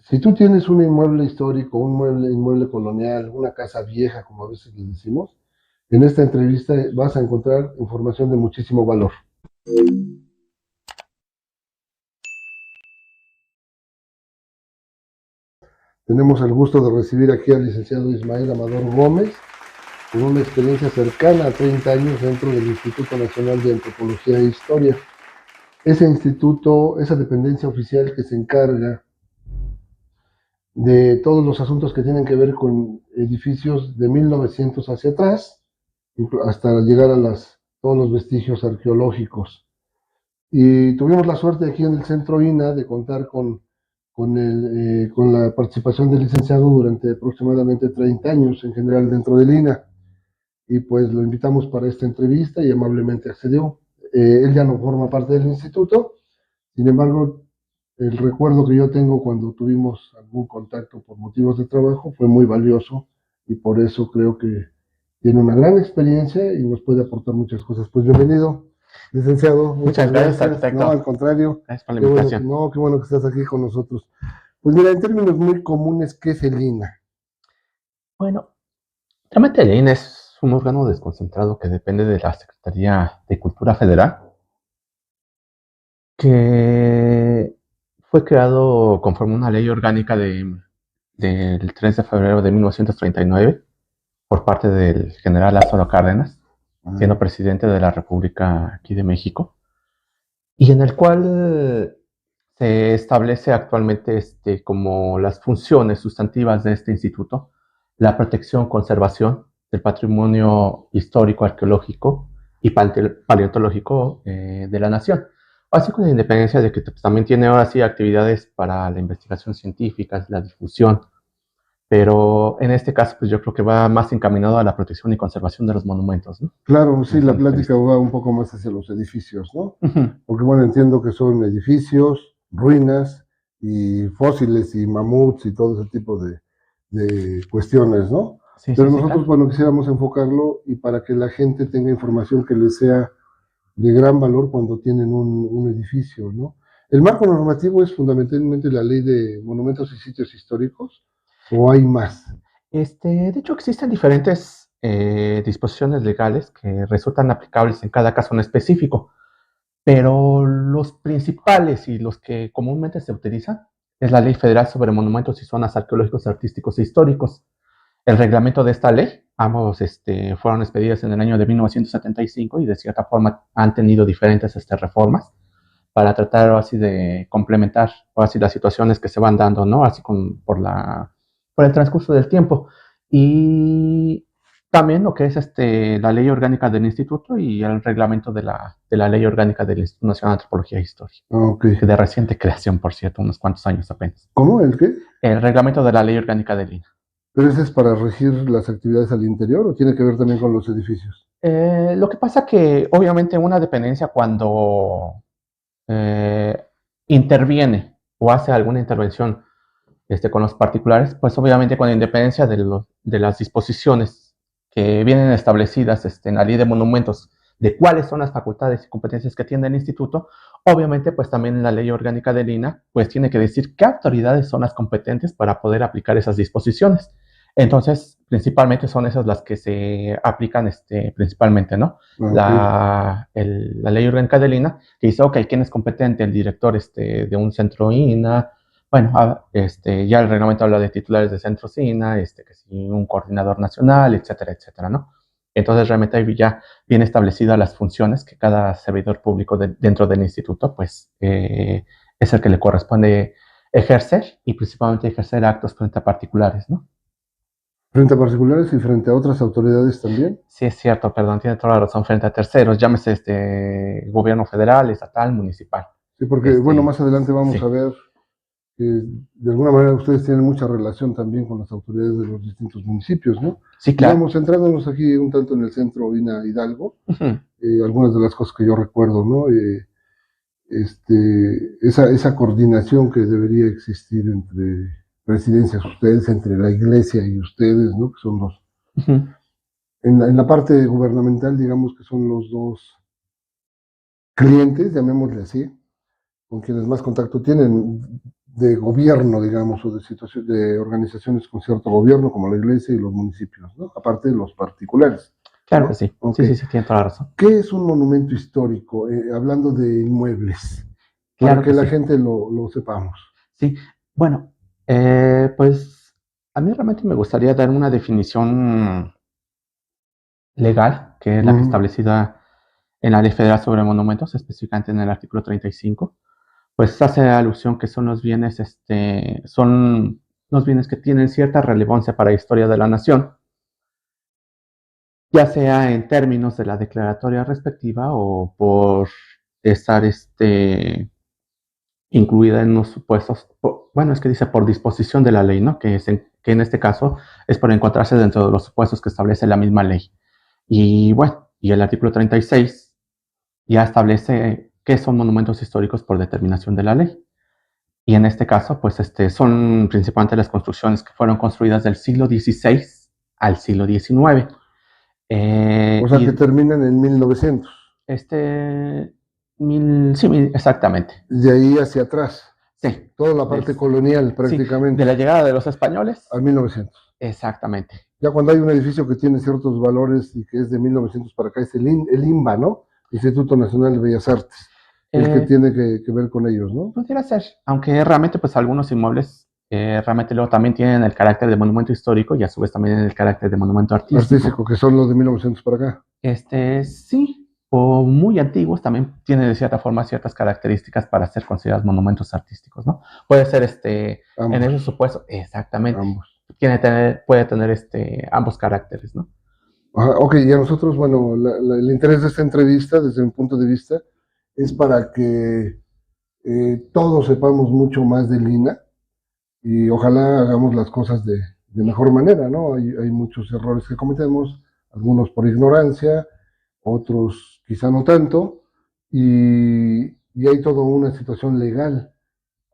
Si tú tienes un inmueble histórico, inmueble colonial, una casa vieja, como a veces le decimos, en esta entrevista vas a encontrar información de muchísimo valor. Tenemos el gusto de recibir aquí al licenciado Ismael Amador Gómez, con una experiencia cercana a 30 años dentro del Instituto Nacional de Antropología e Historia. Ese instituto, esa dependencia oficial que se encarga de todos los asuntos que tienen que ver con edificios de 1900 hacia atrás, hasta llegar a todos los vestigios arqueológicos. Y tuvimos la suerte aquí en el Centro INA de contar con la participación del licenciado durante aproximadamente 30 años en general dentro del INA. Y pues lo invitamos para esta entrevista y amablemente accedió. Él ya no forma parte del instituto, sin embargo, el recuerdo que yo tengo cuando tuvimos algún contacto por motivos de trabajo fue muy valioso y por eso creo que tiene una gran experiencia y nos puede aportar muchas cosas. Pues bienvenido, licenciado, muchas gracias. Arquitecto. No, al contrario, Gracias por la invitación. qué bueno que estás aquí con nosotros. Pues mira, en términos muy comunes, ¿qué es el INA? Bueno, realmente el INE es un órgano desconcentrado que depende de la Secretaría de Cultura Federal, que fue creado conforme una ley orgánica del 3 de febrero de 1939 por parte del general Lázaro Cárdenas, siendo presidente de la República aquí de México, y en el cual se establece actualmente como las funciones sustantivas de este instituto: la protección, conservación del patrimonio histórico, arqueológico y paleontológico de la nación. Así, con la independencia de que también tiene ahora sí actividades para la investigación científica, la difusión, pero en este caso pues yo creo que va más encaminado a la protección y conservación de los monumentos, ¿no? Claro, sí, la plática va un poco más hacia los edificios, ¿no? Porque bueno, entiendo que son edificios, ruinas y fósiles y mamuts y todo ese tipo de cuestiones, ¿no? Sí, Pero sí, sí, nosotros, claro. bueno, quisiéramos enfocarlo y para que la gente tenga información que les sea de gran valor cuando tienen un edificio, ¿no? ¿El marco normativo es fundamentalmente la ley de monumentos y sitios históricos o hay más? De hecho, existen diferentes disposiciones legales que resultan aplicables en cada caso en específico, pero los principales y los que comúnmente se utilizan es la Ley Federal sobre Monumentos y Zonas Arqueológicos, Artísticos e Históricos. El reglamento de esta ley, ambos fueron expedidos en el año de 1975 y de cierta forma han tenido diferentes reformas para tratar así de complementar así las situaciones que se van dando, ¿no? Así por el transcurso del tiempo. Y también lo que es la ley orgánica del instituto y el reglamento de la ley orgánica del Instituto Nacional de Antropología e Historia, Ok. de reciente creación, por cierto, unos cuantos años apenas. ¿Cómo? ¿El qué? El reglamento de la ley orgánica del INA. ¿Pero ese es para regir las actividades al interior o tiene que ver también con los edificios? Lo que pasa que obviamente una dependencia cuando eh, interviene o hace alguna intervención con los particulares, pues obviamente con independencia de las disposiciones que vienen establecidas en la ley de monumentos, de cuáles son las facultades y competencias que tiene el instituto, obviamente pues también la ley orgánica del INA pues tiene que decir qué autoridades son las competentes para poder aplicar esas disposiciones. Entonces, principalmente son esas las que se aplican principalmente, ¿no? Okay. La ley orgánica del INA que dice, ok, ¿quién es competente? El director de un centro INA. Bueno, ya el reglamento habla de titulares de centro SINA, que sí, un coordinador nacional, etcétera, etcétera, ¿no? Entonces, realmente ahí ya bien establecidas las funciones que cada servidor público dentro del instituto, pues, es el que le corresponde ejercer y principalmente ejercer actos frente a particulares, ¿no? ¿Frente a particulares y frente a otras autoridades también? Sí, es cierto, perdón, tiene toda la razón, frente a terceros, llámese gobierno federal, estatal, municipal. Sí, porque bueno, más adelante vamos Sí. a ver que de alguna manera ustedes tienen mucha relación también con las autoridades de los distintos municipios, ¿no? Sí, claro. Digamos, centrándonos aquí un tanto en el centro INA Hidalgo, algunas de las cosas que yo recuerdo, ¿no? Esa coordinación que debería existir entre presidencias, ustedes, entre la iglesia y ustedes, ¿no? Que son los, en la parte gubernamental, digamos que son los dos clientes, llamémosle así, con quienes más contacto tienen. de gobierno, digamos, o de situación de organizaciones con cierto gobierno, como la iglesia y los municipios, ¿no? Aparte de los particulares. Claro ¿no? que sí. Ok. Sí, tiene toda la razón. ¿Qué es un monumento histórico? Hablando de inmuebles, para Claro que que la sí. gente lo sepamos. Sí, bueno, pues a mí realmente me gustaría dar una definición legal, que es la que establecida en la Ley Federal sobre Monumentos, específicamente en el artículo 35, pues hace alusión que son los bienes que tienen cierta relevancia para la historia de la nación, ya sea en términos de la declaratoria respectiva o por estar incluida en los supuestos, bueno, es que dice por disposición de la ley, ¿no? Que en este caso es por encontrarse dentro de los supuestos que establece la misma ley. Y bueno, y el artículo 36 ya establece qué son monumentos históricos por determinación de la ley. Y en este caso, pues son principalmente las construcciones que fueron construidas del siglo XVI al siglo XIX. O sea, que terminan en 1900. Sí, exactamente. De ahí hacia atrás. Sí. Toda la parte colonial, prácticamente. Sí, de la llegada de los españoles. Al 1900. Exactamente. Ya cuando hay un edificio que tiene ciertos valores y que es de 1900 para acá, es el INBA, ¿no? Instituto Nacional de Bellas Artes. El que tiene que ver con ellos, ¿no? Pudiera ser, aunque realmente pues algunos inmuebles realmente luego también tienen el carácter de monumento histórico y a su vez también el carácter de monumento artístico. Que son los de 1900 para acá. Sí, o muy antiguos también tienen de cierta forma ciertas características para ser considerados monumentos artísticos, ¿no? Puede ser en ese supuesto, exactamente. Ambos. Puede tener ambos caracteres, ¿no? Ajá, ok, y a nosotros, bueno, el interés de esta entrevista, desde mi punto de vista, es para que todos sepamos mucho más de Lina y ojalá hagamos las cosas de mejor manera, ¿no? Hay muchos errores que cometemos, algunos por ignorancia, otros quizá no tanto, y hay toda una situación legal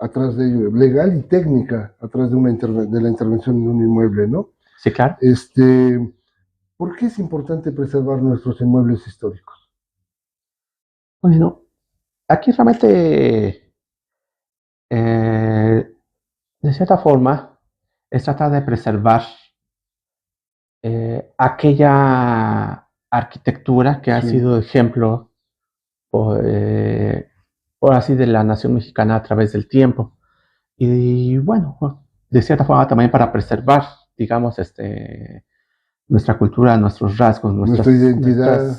atrás de ello, legal y técnica atrás de la intervención en un inmueble, ¿no? Sí, claro. ¿Por qué es importante preservar nuestros inmuebles históricos? Bueno, aquí realmente, de cierta forma, es tratar de preservar aquella arquitectura que ha sido ejemplo por así de la nación mexicana a través del tiempo. Y bueno, de cierta forma también para preservar, digamos, nuestra cultura, nuestros rasgos, nuestra identidad.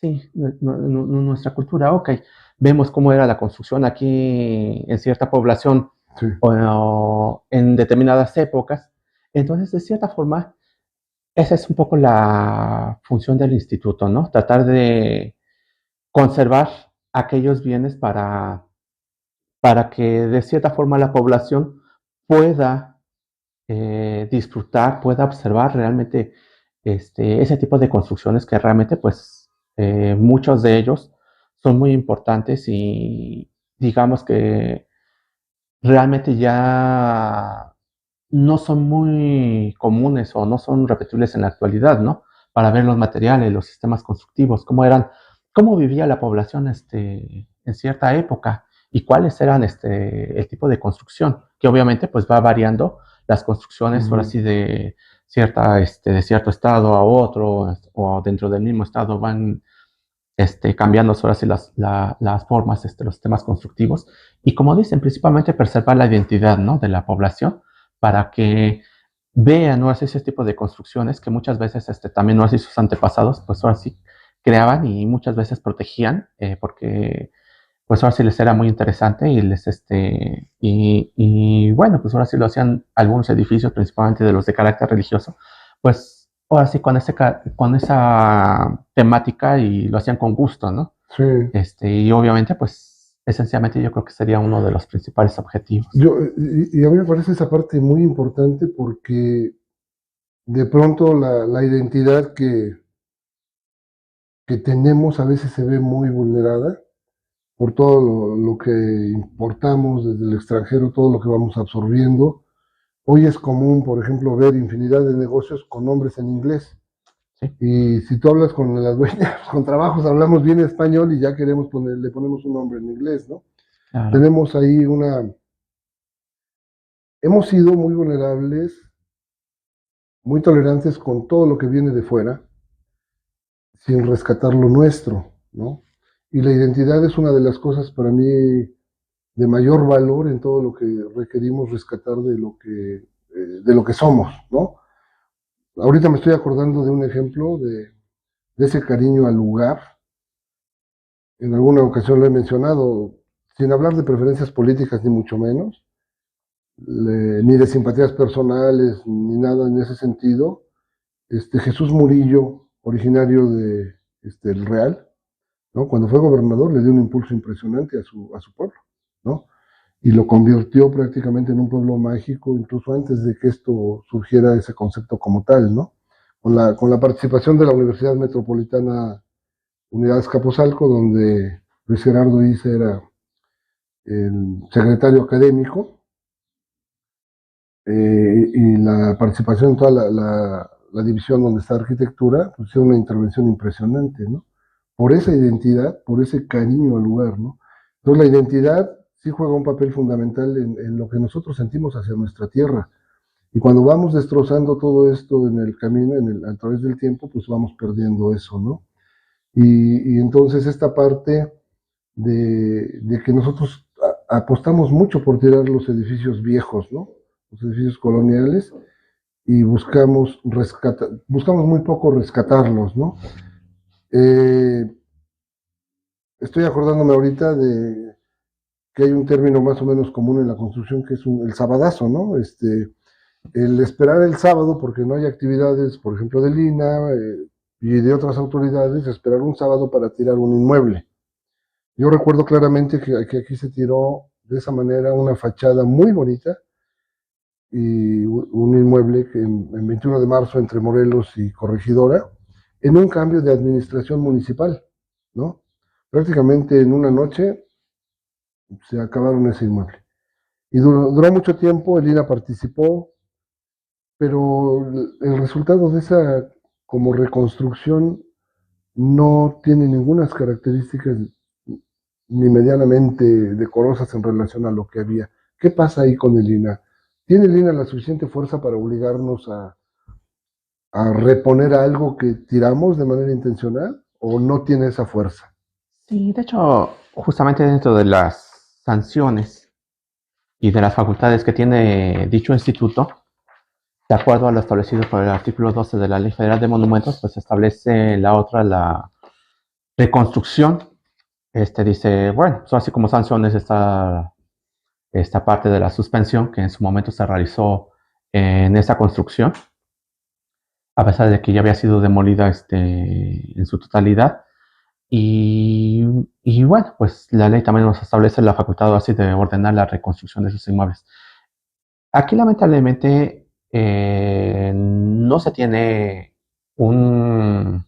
Sí, nuestra cultura, ok. Vemos cómo era la construcción aquí en cierta población o en determinadas épocas. Entonces, de cierta forma, esa es un poco la función del instituto, ¿no? Tratar de conservar aquellos bienes para que de cierta forma la población pueda disfrutar, pueda observar realmente ese tipo de construcciones que realmente pues muchos de ellos son muy importantes y digamos que realmente ya no son muy comunes o no son repetibles en la actualidad, ¿no? Para ver los materiales, los sistemas constructivos, cómo vivía la población en cierta época y cuáles eran el tipo de construcción, que obviamente pues va variando las construcciones, ahora sí de de cierto estado a otro, o dentro del mismo estado van cambiando ahora sí las formas, los sistemas constructivos, y como dicen, principalmente preservar la identidad, ¿no? De la población para que vean, ¿no? Ese tipo de construcciones que muchas veces también, ¿no? Así sus antepasados, pues ahora sí creaban y muchas veces protegían, porque pues ahora sí les era muy interesante y y bueno, pues ahora sí lo hacían algunos edificios, principalmente de los de carácter religioso, pues ahora sí con esa temática y lo hacían con gusto, ¿no? Sí. Y obviamente, pues esencialmente yo creo que sería uno de los principales objetivos. Y a mí me parece esa parte muy importante porque de pronto la identidad que tenemos a veces se ve muy vulnerada por todo lo que importamos desde el extranjero, todo lo que vamos absorbiendo. Hoy es común, por ejemplo, ver infinidad de negocios con nombres en inglés. Sí. Y si tú hablas con las dueñas, con trabajos, hablamos bien español y ya le ponemos un nombre en inglés, ¿no? Claro. Tenemos ahí hemos sido muy vulnerables, muy tolerantes con todo lo que viene de fuera, sin rescatar lo nuestro, ¿no? Y la identidad es una de las cosas para mí de mayor valor en todo lo que requerimos rescatar de lo que somos, ¿no? Ahorita me estoy acordando de un ejemplo de ese cariño al lugar. En alguna ocasión lo he mencionado, sin hablar de preferencias políticas ni mucho menos, ni de simpatías personales, ni nada en ese sentido. Jesús Murillo, originario de el Real, ¿no? Cuando fue gobernador le dio un impulso impresionante a su pueblo, ¿no? Y lo convirtió prácticamente en un pueblo mágico, incluso antes de que esto surgiera ese concepto como tal, ¿no? Con la participación de la Universidad Metropolitana Unidad Azcapotzalco, donde Luis Gerardo Issa era el secretario académico, y la participación en toda la división donde está arquitectura, pues es una intervención impresionante, ¿no? Por esa identidad, por ese cariño al lugar, ¿no? Entonces la identidad sí juega un papel fundamental en lo que nosotros sentimos hacia nuestra tierra. Y cuando vamos destrozando todo esto en el camino, a través del tiempo, pues vamos perdiendo eso, ¿no? Y entonces esta parte de que nosotros apostamos mucho por tirar los edificios viejos, ¿no? Los edificios coloniales, y buscamos muy poco rescatarlos, ¿no? Eh, Estoy acordándome ahorita de que hay un término más o menos común en la construcción que es el sabadazo, ¿no? El esperar el sábado porque no hay actividades, por ejemplo, del INA y de otras autoridades, esperar un sábado para tirar un inmueble. Yo recuerdo claramente que aquí se tiró de esa manera una fachada muy bonita y un inmueble que en 21 de marzo entre Morelos y Corregidora, en un cambio de administración municipal, ¿no? Prácticamente en una noche se acabaron ese inmueble. Y duró mucho tiempo, el INA participó, pero el resultado de esa como reconstrucción no tiene ninguna características ni medianamente decorosas en relación a lo que había. ¿Qué pasa ahí con el INA? ¿Tiene el INA la suficiente fuerza para obligarnos a reponer algo que tiramos de manera intencional o no tiene esa fuerza? Sí, de hecho, justamente dentro de las sanciones y de las facultades que tiene dicho instituto, de acuerdo a lo establecido por el artículo 12 de la Ley Federal de Monumentos, pues establece la reconstrucción. Dice, bueno, son así como sanciones esta parte de la suspensión que en su momento se realizó en esa construcción, a pesar de que ya había sido demolida en su totalidad. Y, y bueno, pues la ley también nos establece la facultad así de ordenar la reconstrucción de esos inmuebles. Aquí lamentablemente no se tiene un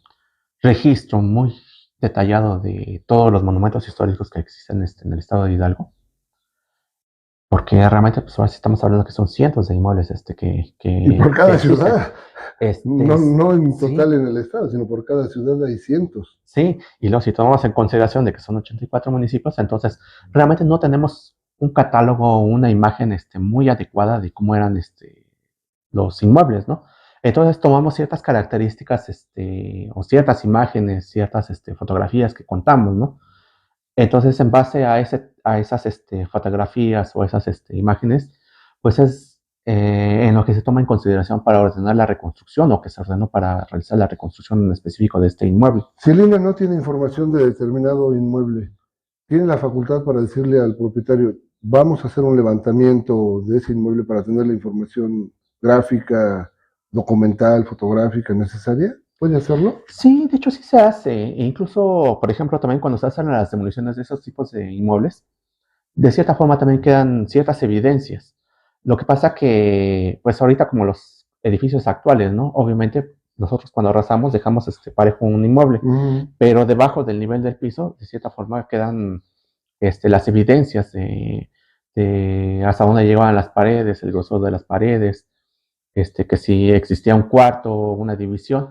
registro muy detallado de todos los monumentos históricos que existen en el estado de Hidalgo, porque realmente pues ahora sí estamos hablando que son cientos de inmuebles Y por que cada existen. ciudad, no en Sí, total en el estado, sino por cada ciudad hay cientos. sí, y luego si tomamos en consideración de que son 84 municipios, entonces realmente no tenemos un catálogo o una imagen muy adecuada de cómo eran los inmuebles, ¿no? Entonces tomamos ciertas características o ciertas imágenes, ciertas fotografías que contamos, ¿no? Entonces, en base a esas fotografías o esas imágenes, pues es en lo que se toma en consideración para ordenar la reconstrucción o que se ordenó para realizar la reconstrucción en específico de este inmueble. Si el INA no tiene información de determinado inmueble, tiene la facultad para decirle al propietario, vamos a hacer un levantamiento de ese inmueble para tener la información gráfica, documental, fotográfica necesaria. ¿Puede hacerlo? Sí, de hecho sí se hace. E incluso, por ejemplo, también cuando se hacen las demoliciones de esos tipos de inmuebles, de cierta forma también quedan ciertas evidencias. Lo que pasa que, pues ahorita como los edificios actuales, ¿no? Obviamente nosotros cuando arrasamos dejamos parejo un inmueble, pero debajo del nivel del piso, de cierta forma quedan las evidencias de hasta dónde llegaban las paredes, el grosor de las paredes, que si existía un cuarto, una división,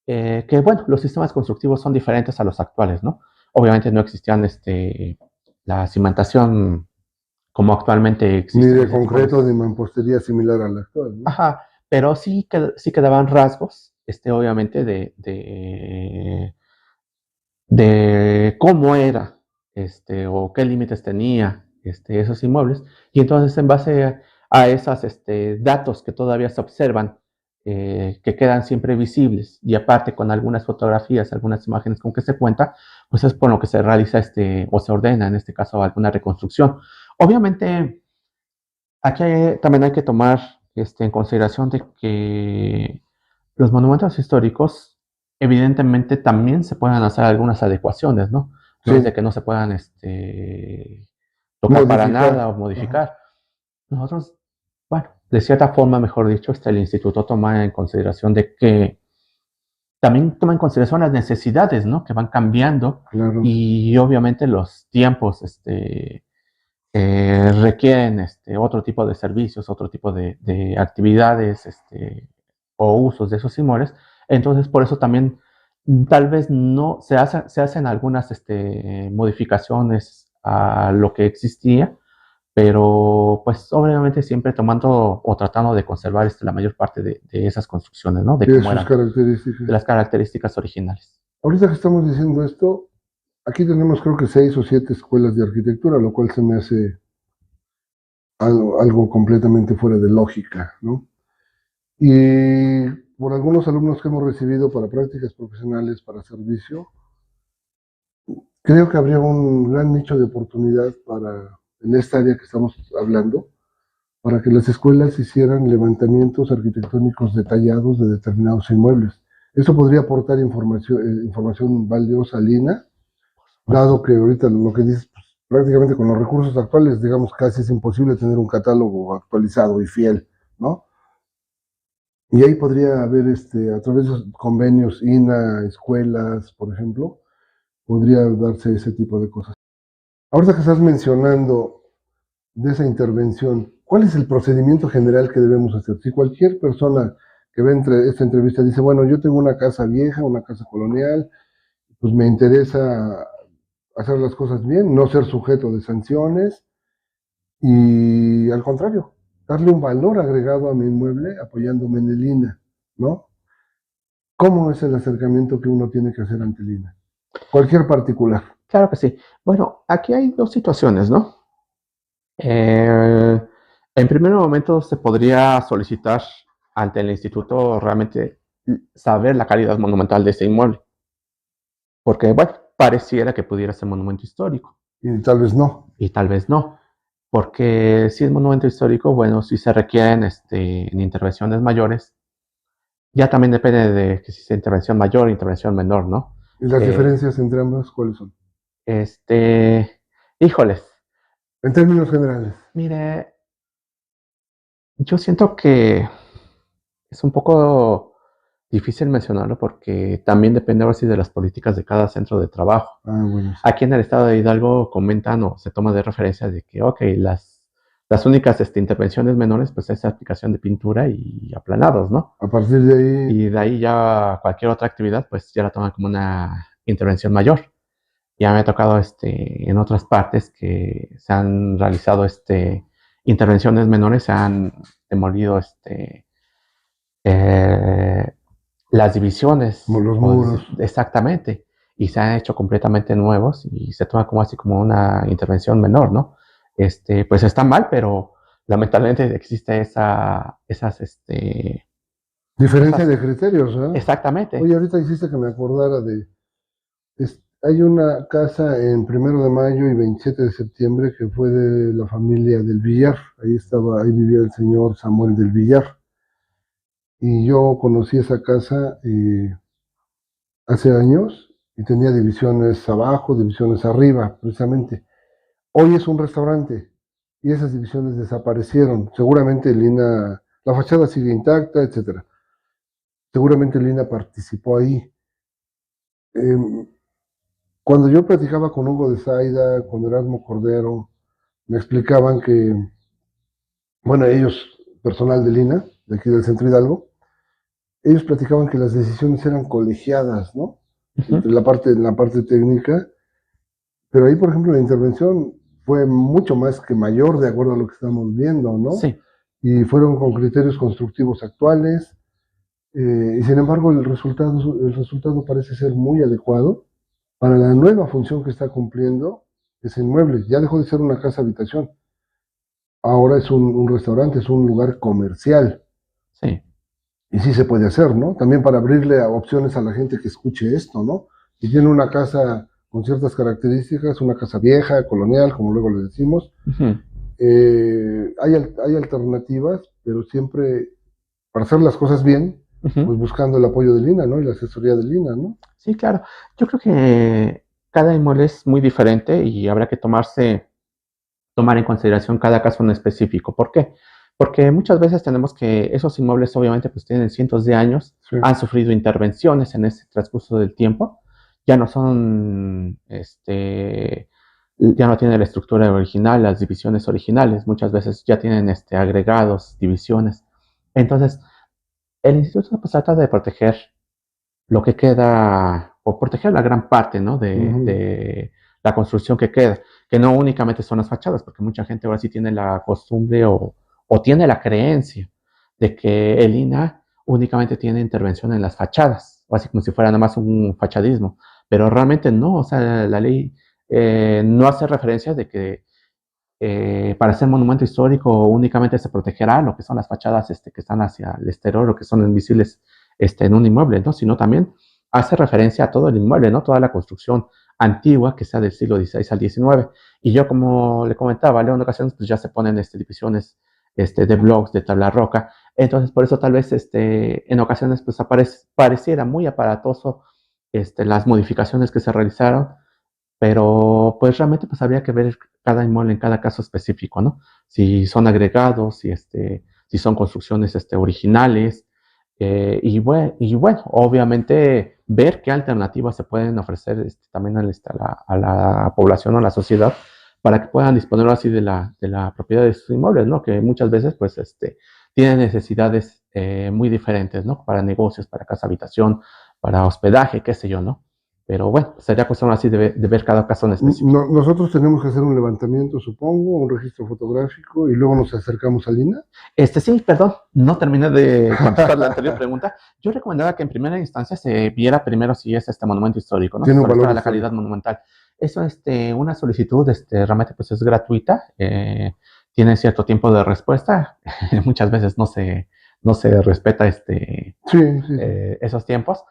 que bueno, los sistemas constructivos son diferentes a los actuales, ¿no? Obviamente no existían la cimentación como actualmente existe. Ni de concreto ni mampostería similar a la actual, ¿no? Ajá, pero sí quedaban rasgos, obviamente, de cómo era, o qué límites tenía, esos inmuebles. Y entonces, en base a esos datos que todavía se observan, que quedan siempre visibles, y aparte con algunas fotografías, algunas imágenes con que se cuenta, pues es por lo que se realiza o se ordena, en este caso, alguna reconstrucción. Obviamente, aquí también hay que tomar en consideración de que los monumentos históricos, evidentemente, también se pueden hacer algunas adecuaciones, ¿no? No es de Sí, que no se puedan tocar para nada modificar. o Ajá. modificar. Nosotros, bueno, de cierta forma, mejor dicho, el instituto toma en consideración de que también toma en consideración las necesidades, ¿no? Que van cambiando, Claro. y obviamente los tiempos, requieren otro tipo de servicios, otro tipo de actividades, o usos de esos inmuebles. Entonces, por eso también, tal vez no se hacen algunas modificaciones a lo que existía, pero pues obviamente siempre tomando o tratando de conservar la mayor parte de esas construcciones, ¿no? De Tiene cómo sus eran, de características. las características originales. Ahorita que estamos diciendo esto, aquí tenemos creo que 6 o 7 escuelas de arquitectura, lo cual se me hace algo completamente fuera de lógica, ¿no? Y por algunos alumnos que hemos recibido para prácticas profesionales, para servicio, creo que habría un gran nicho de oportunidad en esta área que estamos hablando, para que las escuelas hicieran levantamientos arquitectónicos detallados de determinados inmuebles. Eso podría aportar información valiosa a Lina, dado que ahorita lo que dices, pues, prácticamente con los recursos actuales, digamos, casi es imposible tener un catálogo actualizado y fiel, ¿no? Y ahí podría haber, a través de convenios, INA, escuelas, por ejemplo, podría darse ese tipo de cosas. Ahorita que estás mencionando de esa intervención, ¿cuál es el procedimiento general que debemos hacer? Si cualquier persona que ve entre esta entrevista dice, bueno, yo tengo una casa vieja, una casa colonial, pues me interesa hacer las cosas bien, no ser sujeto de sanciones y al contrario, darle un valor agregado a mi inmueble apoyándome en el INA, ¿no? ¿Cómo es el acercamiento que uno tiene que hacer ante el INA? Cualquier particular. Claro que sí. Bueno, aquí hay dos situaciones, ¿no? En primer momento se podría solicitar ante el instituto realmente saber la calidad monumental de ese inmueble, porque bueno, pareciera que pudiera ser monumento histórico Y tal vez no. y tal vez no, porque si es monumento histórico, bueno, si se requieren en intervenciones mayores, ya también depende de que si es intervención mayor o intervención menor, ¿no? ¿Y las Eh, diferencias entre ambas cuáles son? Híjoles, En términos generales. mire, yo siento que es un poco difícil mencionarlo porque también depende ahora sí de las políticas de cada centro de trabajo. Ah, bueno, sí. Aquí en el estado de Hidalgo comentan o se toma de referencia de que, ok, las únicas intervenciones menores, pues es aplicación de pintura y aplanados, ¿no? A partir de ahí, Y de ahí ya cualquier otra actividad, pues ya la toman como una intervención mayor. Ya me ha tocado en otras partes que se han realizado intervenciones menores, se han demolido eh, las divisiones, como los muros. exactamente, y se han hecho completamente nuevos y se toma como así como una intervención menor, ¿no? Pues está mal, pero lamentablemente existe Diferencia esas, de criterios, ¿verdad? exactamente. Oye, ahorita hiciste que me acordara hay una casa en 1 de Mayo y 27 de septiembre que fue de la familia del Villar. Ahí vivía el señor Samuel del Villar. Y yo conocí esa casa hace años y tenía divisiones abajo, divisiones arriba, precisamente. Hoy es un restaurante y esas divisiones desaparecieron. Seguramente la fachada sigue intacta, etcétera. Seguramente Lina participó ahí. Em, Cuando yo platicaba con Hugo de Zaida, con Erasmo Cordero, me explicaban que, bueno, ellos, personal de Lina, de aquí del Centro Hidalgo, ellos platicaban que las decisiones eran colegiadas, ¿no? Uh -huh. Entre la parte técnica, pero ahí, por ejemplo, la intervención fue mucho más que mayor de acuerdo a lo que estamos viendo, ¿no? Sí. Y fueron con criterios constructivos actuales, y sin embargo el resultado parece ser muy adecuado para la nueva función que está cumpliendo ese inmueble. Ya dejó de ser una casa habitación, ahora es un restaurante, es un lugar comercial. Sí. Y sí se puede hacer, ¿no? También para abrirle a opciones a la gente que escuche esto, ¿no? Y tiene una casa con ciertas características, una casa vieja, colonial, como luego le decimos. Uh-huh. Hay alternativas, pero siempre para hacer las cosas bien, Uh-huh. pues buscando el apoyo del INA, ¿no? Y la asesoría del INA, ¿no? Sí, claro. Yo creo que cada inmueble es muy diferente y habrá que tomar en consideración cada caso en específico. ¿Por qué? Porque muchas veces tenemos que esos inmuebles obviamente pues tienen cientos de años, Sí. han sufrido intervenciones en ese transcurso del tiempo, ya no son, ya no tienen la estructura original, las divisiones originales, muchas veces ya tienen agregados, divisiones. Entonces, el instituto pues trata de proteger lo que queda, o proteger la gran parte, ¿no? De la construcción que queda, que no únicamente son las fachadas, porque mucha gente ahora sí tiene la costumbre o tiene la creencia de que el INAH únicamente tiene intervención en las fachadas, o así como si fuera nada más un fachadismo, pero realmente no, o sea, la ley no hace referencia de que para ser monumento histórico únicamente se protegerá lo que son las fachadas que están hacia el exterior o que son invisibles en un inmueble, ¿no? Sino también hace referencia a todo el inmueble, ¿no? Toda la construcción antigua que sea del siglo XVI al XIX. Y yo, como le comentaba, en ocasiones pues ya se ponen divisiones de blogs, de tabla roca. Entonces, por eso tal vez en ocasiones pues pareciera muy aparatoso las modificaciones que se realizaron, pero pues realmente pues habría que ver cada inmueble en cada caso específico, ¿no? Si son agregados, si son construcciones originales, y bueno, obviamente ver qué alternativas se pueden ofrecer también a la población o a la sociedad para que puedan disponer así de la propiedad de sus inmuebles, ¿no? Que muchas veces pues tienen necesidades muy diferentes, ¿no? Para negocios, para casa habitación, para hospedaje, qué sé yo, ¿no? Pero bueno, sería cuestión así de ver cada caso en específico. Nosotros tenemos que hacer un levantamiento, supongo, un registro fotográfico y luego nos acercamos al INA. Sí, perdón, no terminé de contestar la anterior pregunta. Yo recomendaba que en primera instancia se viera primero si es este monumento histórico, ¿no? Tiene Se un valor solicitara la histórico. calidad monumental. Eso, una solicitud, realmente pues es gratuita, tiene cierto tiempo de respuesta. Muchas veces no se respeta Sí, sí, sí. esos tiempos.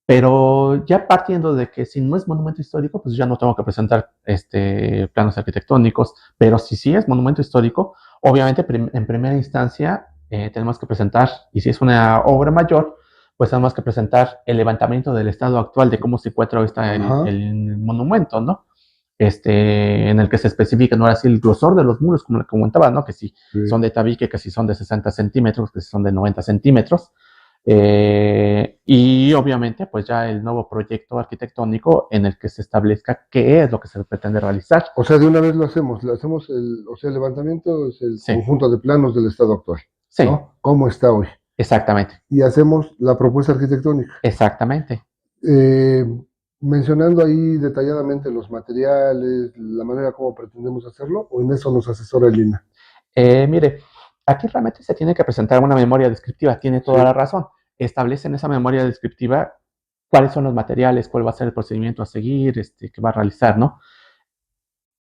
Pero ya partiendo de que si no es monumento histórico, pues ya no tengo que presentar planos arquitectónicos, pero si sí es monumento histórico, obviamente en primera instancia tenemos que presentar, y si es una obra mayor, pues tenemos que presentar el levantamiento del estado actual de cómo se encuentra ahorita el monumento, ¿no? En el que se especifica, no ahora sí, el grosor de los muros, como le comentaba, ¿no? Que si Sí. son de tabique, que si son de 60 centímetros, que si son de 90 centímetros. Y obviamente, pues ya el nuevo proyecto arquitectónico en el que se establezca qué es lo que se pretende realizar. O sea, de una vez lo hacemos o sea, el levantamiento es el Sí. conjunto de planos del estado actual, Sí, ¿no? ¿Cómo está hoy? exactamente. Y hacemos la propuesta arquitectónica. Exactamente. Eh, Mencionando ahí detalladamente los materiales, la manera como pretendemos hacerlo, o en eso nos asesora el INA. Mire, aquí realmente se tiene que presentar una memoria descriptiva, tiene toda la razón. Establece en esa memoria descriptiva cuáles son los materiales, cuál va a ser el procedimiento a seguir, que va a realizar, ¿no?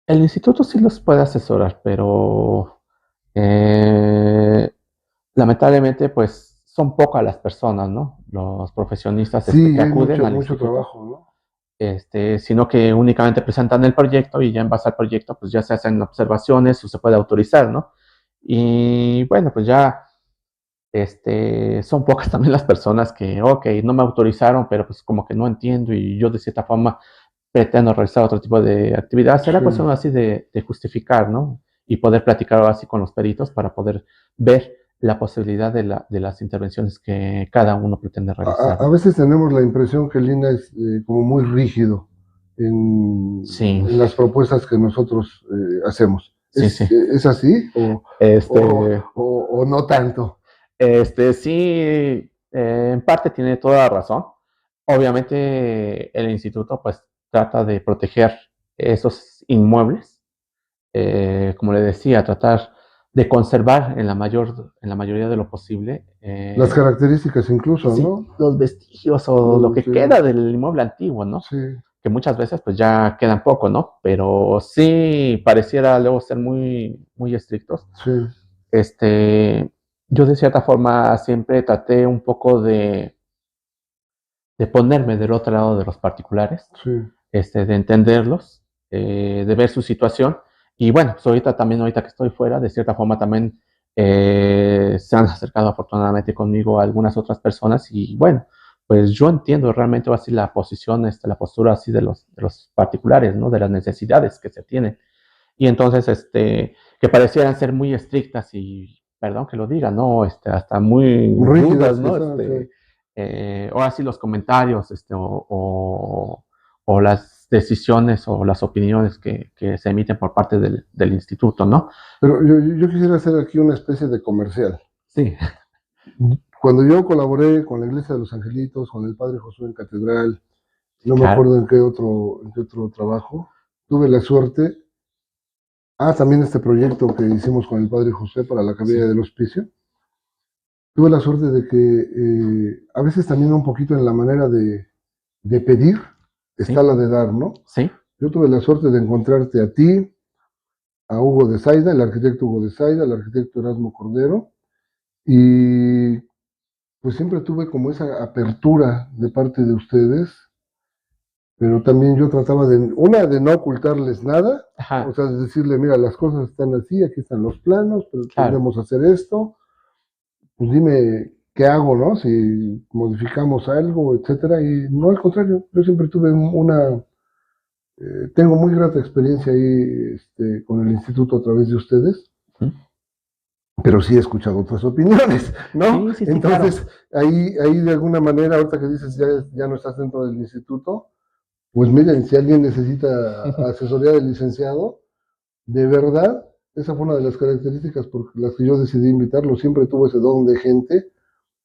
El instituto sí los puede asesorar, pero lamentablemente, pues son pocas las personas, ¿no? Los profesionistas Sí, que hay acuden al mucho instituto, trabajo, ¿no? sino que únicamente presentan el proyecto y ya en base al proyecto, pues ya se hacen observaciones o se puede autorizar, ¿no? Y bueno, pues ya son pocas también las personas que, ok, no me autorizaron, pero pues como que no entiendo y yo de cierta forma pretendo realizar otro tipo de actividad. Será cuestión así de justificar, ¿no? Y poder platicar así con los peritos para poder ver la posibilidad de las intervenciones que cada uno pretende realizar. A veces tenemos la impresión que el INA es como muy rígido Sí, en las propuestas que nosotros hacemos. sí, sí. ¿Es así o no tanto? Sí, en parte tiene toda la razón. Obviamente el instituto pues trata de proteger esos inmuebles como le decía, tratar de conservar en la mayoría de lo posible Las características incluso, sí, ¿no? los vestigios o lo que Sí, queda del inmueble antiguo, ¿no? sí, Que muchas veces pues ya quedan poco, ¿no? Pero sí pareciera luego ser muy, muy estrictos. sí, Yo de cierta forma siempre traté un poco de ponerme del otro lado de los particulares, sí. de entenderlos, de ver su situación. Y bueno, pues ahorita que estoy fuera, de cierta forma también se han acercado afortunadamente conmigo algunas otras personas y bueno, pues yo entiendo realmente así la posición, la postura así de los particulares, ¿no? De las necesidades que se tienen. Y entonces, que parecieran ser muy estrictas y, perdón que lo diga, ¿no? Hasta muy rudas, Rígidas ¿no? quizás, sí. Ahora sí los comentarios, o las decisiones o las opiniones que se emiten por parte del instituto, ¿no? Pero yo quisiera hacer aquí una especie de comercial. Sí, Cuando yo colaboré con la Iglesia de los Angelitos, con el Padre Josué en Catedral, sí, no me claro. acuerdo en qué otro trabajo, tuve la suerte, también este proyecto que hicimos con el Padre José para la Sí, cabina del hospicio, tuve la suerte de que a veces también un poquito en la manera de pedir está sí, la de dar, ¿no? sí, Yo tuve la suerte de encontrarte a ti, a Hugo de Zaida, el arquitecto Hugo de Zaida, el arquitecto Erasmo Cordero, y pues siempre tuve como esa apertura de parte de ustedes, pero también yo trataba de no ocultarles nada, o ajá, sea, de decirle, mira, las cosas están así, aquí están los planos, pero claro. tendremos hacer esto, pues dime qué hago, ¿no? Si modificamos algo, etcétera, y no al contrario, yo siempre tuve tengo muy grata experiencia ahí con el instituto a través de ustedes, Ujú. pero sí he escuchado otras opiniones, ¿no? Sí, sí, sí, claro. Entonces, ahí de alguna manera, ahorita que dices ya no estás dentro del instituto, pues miren, si alguien necesita asesoría del licenciado, de verdad, esa fue una de las características por las que yo decidí invitarlo. Siempre tuvo ese don de gente,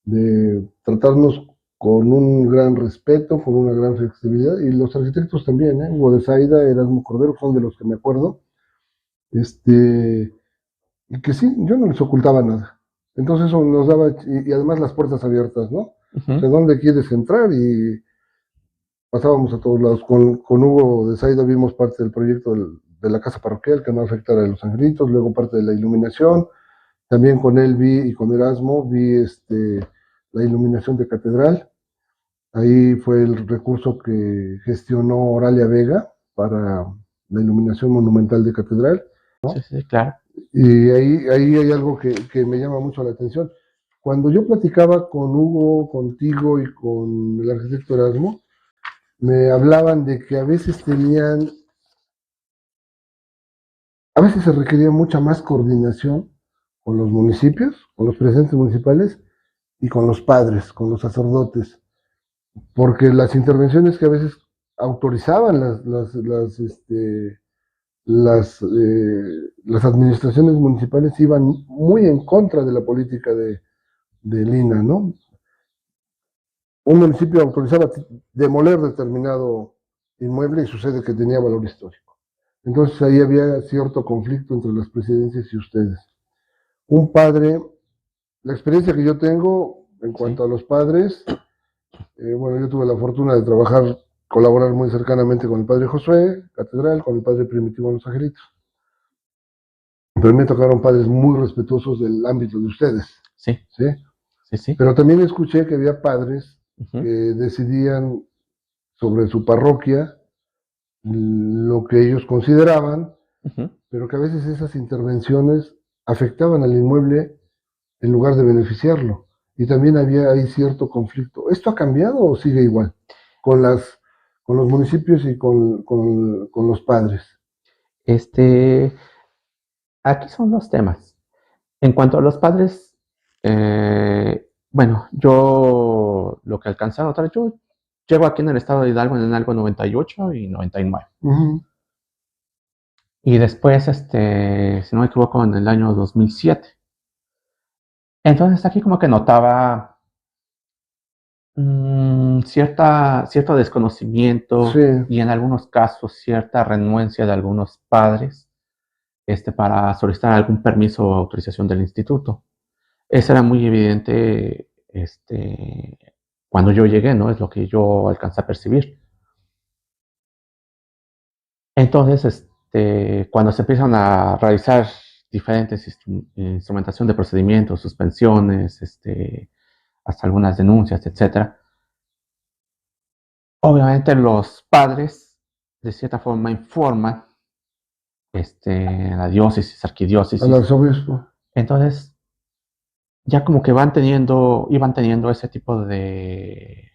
de tratarnos con un gran respeto, con una gran flexibilidad, y los arquitectos también, ¿eh? Hugo de Zaida, Erasmo Cordero, son de los que me acuerdo, y que sí, yo no les ocultaba nada. Entonces eso nos daba, y además las puertas abiertas, ¿no? O Ujú. sea, ¿dónde quieres entrar? Y pasábamos a todos lados. Con Hugo de Zaida vimos parte del proyecto de la casa parroquial que no afectara a los angelitos, luego parte de la iluminación. También con él vi y con Erasmo vi la iluminación de catedral. Ahí fue el recurso que gestionó Oralia Vega para la iluminación monumental de catedral. Sí, sí, claro. Y ahí hay algo que me llama mucho la atención. Cuando yo platicaba con Hugo, contigo y con el arquitecto Erasmo, me hablaban de que a veces se requería mucha más coordinación con los municipios, con los presidentes municipales y con los padres, con los sacerdotes, porque las intervenciones que a veces autorizaban las administraciones municipales iban muy en contra de la política de Lina, ¿no? Un municipio autorizaba demoler determinado inmueble y sucede que tenía valor histórico. Entonces ahí había cierto conflicto entre las presidencias y ustedes. Un padre, la experiencia que yo tengo en Sí, cuanto a los padres, bueno, yo tuve la fortuna de trabajar, colaborar muy cercanamente con el padre Josué, catedral, con el padre Primitivo en Los Angelitos. Pero me tocaron padres muy respetuosos del ámbito de ustedes, sí, ¿sí? sí, sí. Pero también escuché que había padres que Ujú, decidían sobre su parroquia lo que ellos consideraban, ujú. pero que a veces esas intervenciones afectaban al inmueble en lugar de beneficiarlo. Y también había ahí cierto conflicto. ¿Esto ha cambiado o sigue igual con con los municipios y con los padres? Este, Aquí son dos temas. En cuanto a los padres, bueno, yo lo que alcancé a notar, yo llego aquí en el estado de Hidalgo en algo 98 y 99. Ujú, Y después, si no me equivoco, en el año 2007. Entonces aquí como que notaba cierto sí, desconocimiento y en algunos casos cierta renuencia de algunos padres para solicitar algún permiso o autorización del instituto. Eso era muy evidente cuando yo llegué, ¿no? Es lo que yo alcancé a percibir. Entonces, cuando se empiezan a realizar diferentes instrumentación de procedimientos, suspensiones, hasta algunas denuncias, etcétera, obviamente los padres de cierta forma informan la diócesis, Al arquidiócesis. arzobispo. Entonces, ya como que iban teniendo ese tipo de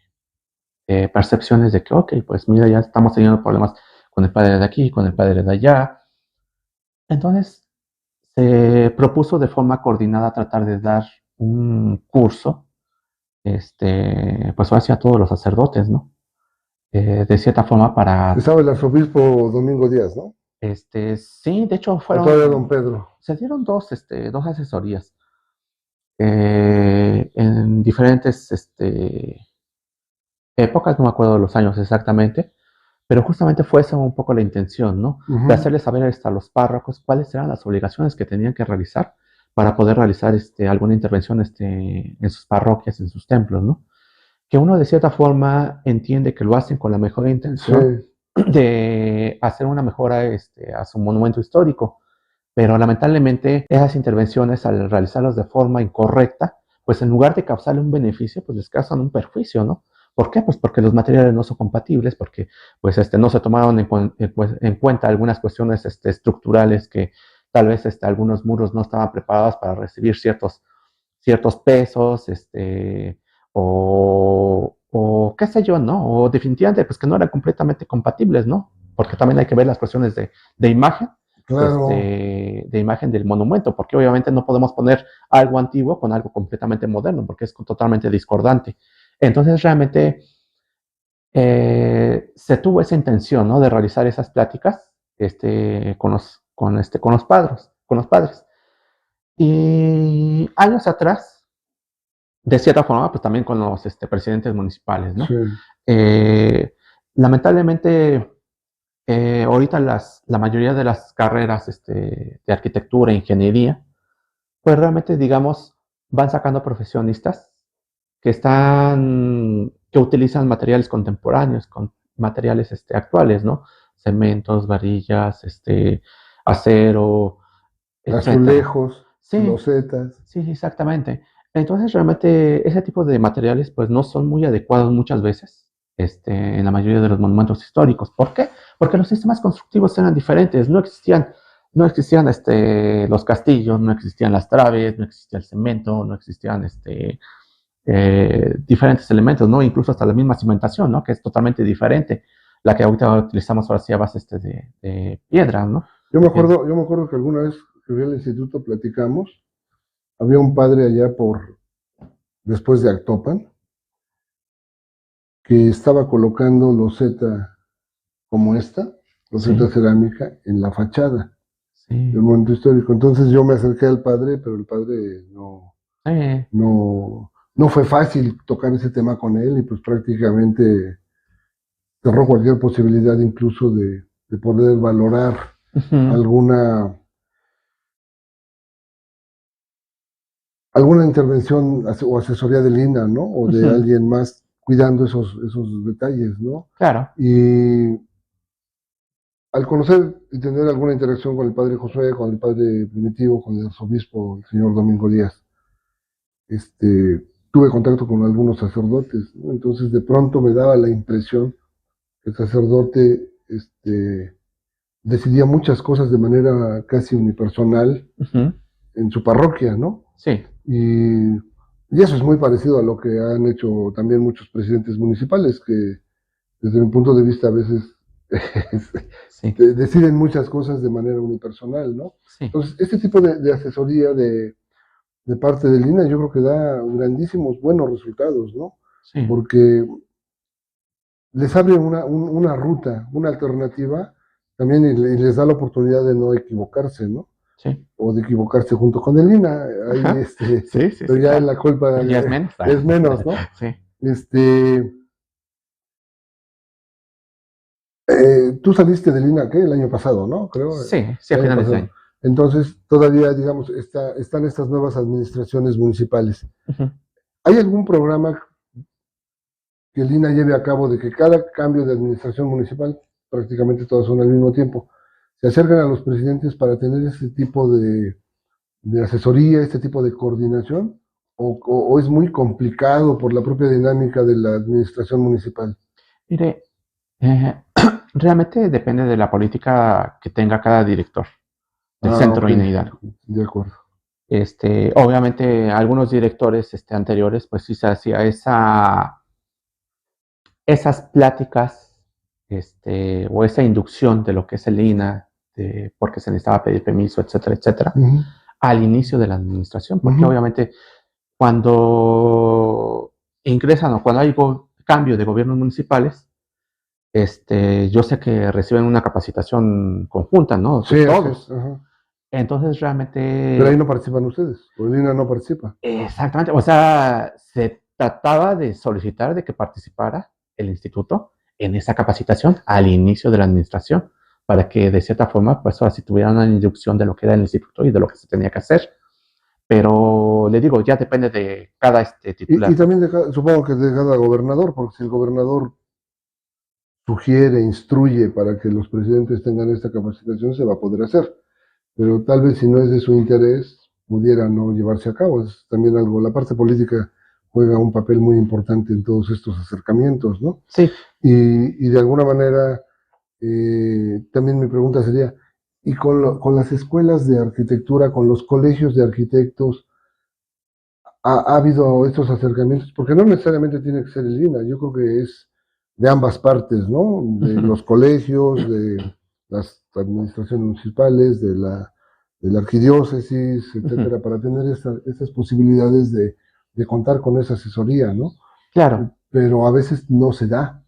percepciones de que, ok, pues mira, ya estamos teniendo problemas con el padre de aquí, con el padre de allá. Entonces, se propuso de forma coordinada tratar de dar un curso, pues hacia todos los sacerdotes, ¿no? De cierta forma para... Estaba el arzobispo Domingo Díaz, ¿no? Sí, de hecho O todavía don Pedro. se dieron dos asesorías en diferentes épocas, no me acuerdo de los años exactamente, pero justamente fue esa un poco la intención, ¿no? De hacerles saber a los párrocos cuáles eran las obligaciones que tenían que realizar para poder realizar alguna intervención en sus parroquias, en sus templos, ¿no? Que uno de cierta forma entiende que lo hacen con la mejor intención de hacer una mejora a su monumento histórico, pero lamentablemente esas intervenciones al realizarlas de forma incorrecta, pues en lugar de causarle un beneficio, pues les causan un perjuicio, ¿no? ¿Por qué? Pues porque los materiales no son compatibles, porque pues no se tomaron en cuenta algunas cuestiones estructurales que tal vez algunos muros no estaban preparados para recibir ciertos pesos, o qué sé yo, ¿no? O definitivamente pues que no eran completamente compatibles, ¿no? Porque también hay que ver las cuestiones de imagen, claro, de imagen del monumento, porque obviamente no podemos poner algo antiguo con algo completamente moderno, porque es totalmente discordante. Entonces realmente se tuvo esa intención, ¿no? De realizar esas pláticas con los padres. Y años atrás, de cierta forma, pues también con los presidentes municipales, ¿no? sí. Lamentablemente, ahorita la mayoría de las carreras de arquitectura e ingeniería, pues realmente, digamos, van sacando profesionistas que utilizan materiales contemporáneos, con materiales actuales, ¿no? Cementos, varillas, acero, etcétera. Azulejos, Sí, losetas. sí, exactamente. Entonces, realmente ese tipo de materiales, pues no son muy adecuados muchas veces, en la mayoría de los monumentos históricos. ¿Por qué? Porque los sistemas constructivos eran diferentes, no existían los castillos, no existían las traves, no existía el cemento, no existían diferentes elementos, ¿no? Incluso hasta la misma cimentación, ¿no? Que es totalmente diferente. La que ahorita utilizamos ahora sí a base de piedra, ¿no? Yo me acuerdo que alguna vez que fui al instituto platicamos, había un padre allá después de Actopan, que estaba colocando loseta como esta, loseta cerámica, en la fachada del monumento histórico. Entonces yo me acerqué al padre, pero el padre no fue fácil tocar ese tema con él y pues prácticamente cerró cualquier posibilidad incluso de poder valorar alguna intervención o asesoría del INA, ¿no? O de alguien más cuidando esos detalles, ¿no? Claro. Y al conocer y tener alguna interacción con el padre Josué, con el padre Primitivo, con el arzobispo, el señor Domingo Díaz, tuve contacto con algunos sacerdotes, ¿no? Entonces de pronto me daba la impresión que el sacerdote decidía muchas cosas de manera casi unipersonal en su parroquia, ¿no? Sí. Y eso es muy parecido a lo que han hecho también muchos presidentes municipales, que desde mi punto de vista a veces deciden muchas cosas de manera unipersonal, ¿no? Sí. Entonces, este tipo de asesoría de parte del INAH yo creo que da grandísimos, buenos resultados, ¿no? Sí. Porque les abre una ruta, una alternativa, también y les da la oportunidad de no equivocarse, ¿no? Sí. O de equivocarse junto con el INAH. Ahí, pero ya en la culpa ya es menos. es menos, ¿no? Sí. Tú saliste del INAH, ¿qué? El año pasado, ¿no? Creo. Sí, a El año finales de pasado. año. Entonces, todavía, digamos, están estas nuevas administraciones municipales. Ujú. ¿Hay algún programa que el INAH lleve a cabo de que cada cambio de administración municipal, prácticamente todas son al mismo tiempo, se acercan a los presidentes para tener ese tipo de asesoría, este tipo de coordinación, o es muy complicado por la propia dinámica de la administración municipal? Mire, eh, realmente depende de la política que tenga cada director del Ah, Centro ok, INE Hidalgo. de acuerdo. Obviamente, algunos directores anteriores, pues sí se hacía esas pláticas o esa inducción de lo que es el INAH, de por qué se necesitaba pedir permiso, etcétera, etcétera, Ujú, al inicio de la administración, porque ujú. obviamente cuando ingresan o cuando hay cambio de gobiernos municipales, yo sé que reciben una capacitación conjunta, ¿no? De Sí, así es. todos. Ajá. Entonces, Pero ahí realmente, no participan ustedes, o el INAH no participa. exactamente, o sea, se trataba de solicitar de que participara el instituto en esa capacitación al inicio de la administración, para que de cierta forma, pues ahora sí tuvieran una inducción de lo que era el instituto y de lo que se tenía que hacer. Pero le digo, ya depende de cada Y titular. también supongo que de cada gobernador, porque si el gobernador sugiere, instruye para que los presidentes tengan esta capacitación, se va a poder hacer. Pero tal vez si no es de su interés, pudiera no llevarse a cabo. Es también algo, la parte política juega un papel muy importante en todos estos acercamientos, ¿no? Sí. Y de alguna manera, también mi pregunta sería, ¿y con las escuelas de arquitectura, con los colegios de arquitectos, ha habido estos acercamientos? Porque no necesariamente tiene que ser el INAH, yo creo que es de ambas partes, ¿no? De los colegios, de las administraciones municipales, de la arquidiócesis, Ujú. etcétera, para tener estas posibilidades de contar con esa asesoría, ¿no? Claro. Pero a veces no se da,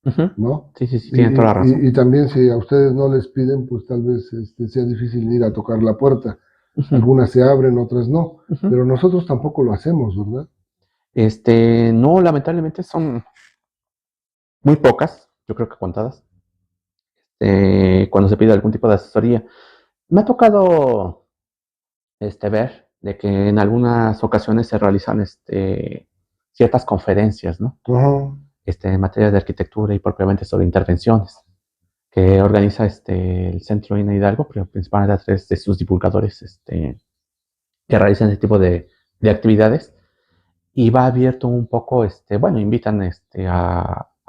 Ujú. ¿no? Sí, sí, sí, tiene toda la razón. Y también si a ustedes no les piden, pues tal vez sea difícil ir a tocar la puerta. Ujú, Algunas se abren, otras no, ujú. pero nosotros tampoco lo hacemos, ¿verdad? No, lamentablemente son muy pocas, yo creo que contadas, cuando se pide algún tipo de asesoría. Me ha tocado ver de que en algunas ocasiones se realizan ciertas conferencias, ¿no? Ajá. En materia de arquitectura y propiamente sobre intervenciones, que organiza el Centro INA Hidalgo, pero principalmente a través de sus divulgadores que realizan ese tipo de actividades. Y va abierto un poco, bueno, invitan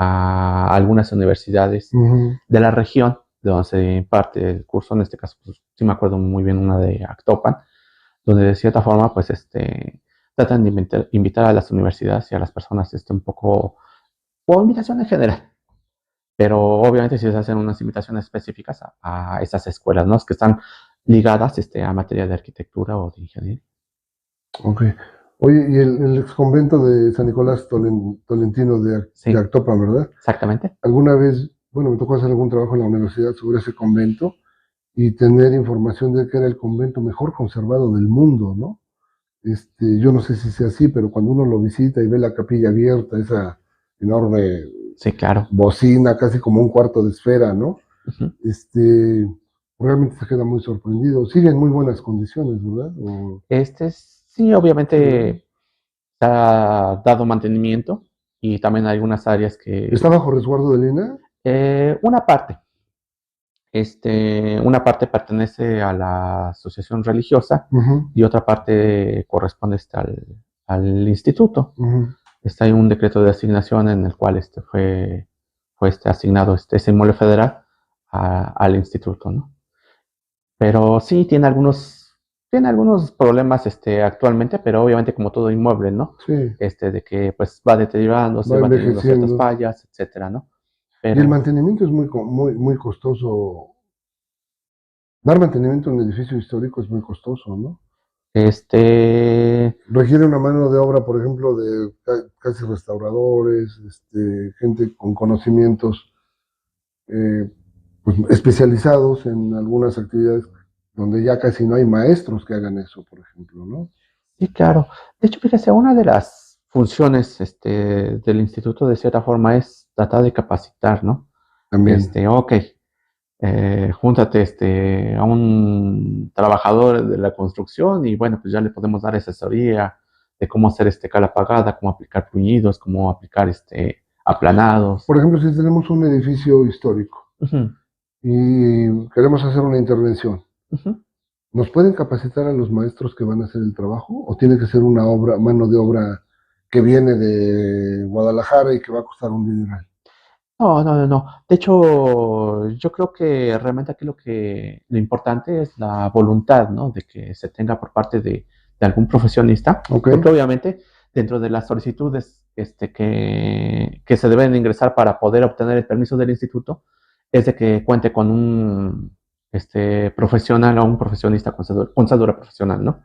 a algunas universidades Ujú. de la región de donde se imparte el curso, en este caso, pues, sí me acuerdo muy bien una de Actopan, donde de cierta forma, pues, tratan de invitar a las universidades y a las personas, un poco, o invitación en general, pero obviamente si se hacen unas invitaciones específicas a esas escuelas, ¿no? Que están ligadas, a materia de arquitectura o de ingeniería. Ok. Oye, y el ex convento de San Nicolás Tolentino de Sí, Actopan, ¿verdad? exactamente. Alguna vez, bueno, me tocó hacer algún trabajo en la universidad sobre ese convento y tener información de que era el convento mejor conservado del mundo, ¿no? Yo no sé si sea así, pero cuando uno lo visita y ve la capilla abierta, esa enorme Sí, claro. bocina, casi como un cuarto de esfera, ¿no? Ujú. Este, realmente se queda muy sorprendido. Sigue en muy buenas condiciones, ¿verdad? Sí, Sí, ¿verdad? obviamente se ha dado mantenimiento y también hay algunas áreas ¿Está que, bajo resguardo de Lina? una parte, una parte pertenece a la asociación religiosa Ujú, y otra parte corresponde al instituto. ujú. Está en un decreto de asignación en el cual fue asignado ese inmueble federal al instituto, ¿no? Pero sí tiene algunos problemas actualmente, pero obviamente como todo inmueble, ¿no? Sí, De que pues va deteriorándose, va va teniendo ciertas envejeciendo. fallas, etcétera, ¿no? Y el Pero mantenimiento es muy costoso. Dar mantenimiento a un edificio histórico es muy costoso, ¿no? este, Requiere una mano de obra, por ejemplo, de casi restauradores, gente con conocimientos pues, especializados en algunas actividades donde ya casi no hay maestros que hagan eso, por ejemplo, ¿no? sí, claro. De hecho, fíjese, una de las funciones del instituto de cierta forma es tratar de capacitar, ¿no? También. Ok, júntate a un trabajador de la construcción y bueno, pues ya le podemos dar asesoría de cómo hacer cala pagada, cómo aplicar puñidos, cómo aplicar aplanados. Por ejemplo, si tenemos un edificio histórico Ujú, y queremos hacer una intervención, ujú. ¿nos pueden capacitar a los maestros que van a hacer el trabajo? ¿O tiene que ser una obra, mano de obra que viene de Guadalajara y que va a costar un dineral? No, no, no, no. De hecho, yo creo que realmente aquí lo importante es la voluntad, ¿no? De que se tenga por parte de algún profesionista, Ok, porque obviamente dentro de las solicitudes que se deben ingresar para poder obtener el permiso del instituto, es de que cuente con un profesional o un profesionista con cédula profesional, ¿no?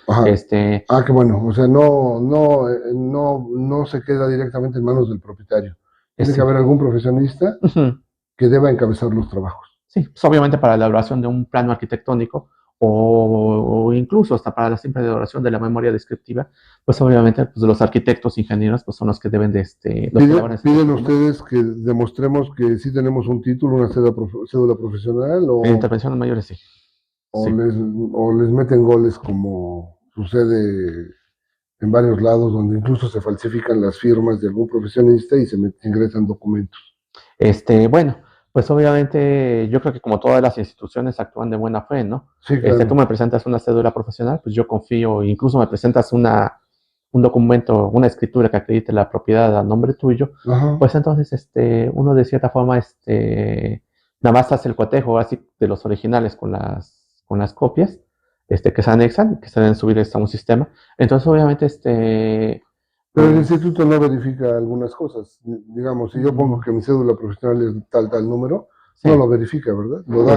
ajá. Este, Ah, qué bueno. O sea, no se queda directamente en manos del propietario. Tiene que sí. haber algún profesionista Ujú. que deba encabezar los trabajos. Sí, pues obviamente para la elaboración de un plano arquitectónico o incluso hasta para la simple elaboración de la memoria descriptiva, pues obviamente pues los arquitectos, ingenieros, pues son los que deben los que elaboran ese Piden documento. ustedes que demostremos que sí tenemos un título, una cédula profesional, En intervenciones mayores sí, o sí. les meten goles como sucede en varios lados, donde incluso se falsifican las firmas de algún profesionista y ingresan documentos. Bueno, pues obviamente yo creo que como todas las instituciones actúan de buena fe, ¿no? Sí, Tú claro. me presentas una cédula profesional, pues yo confío, incluso me presentas un documento, una escritura que acredite la propiedad a nombre tuyo, Ajá. pues entonces uno de cierta forma nada más hace el cotejo así de los originales con las copias que se anexan, que se deben subir a un sistema. Entonces obviamente Pero el pues instituto no verifica algunas cosas. Digamos, si yo pongo mm, que mi cédula profesional es tal número, no sí, lo verifica, ¿verdad? Lo da,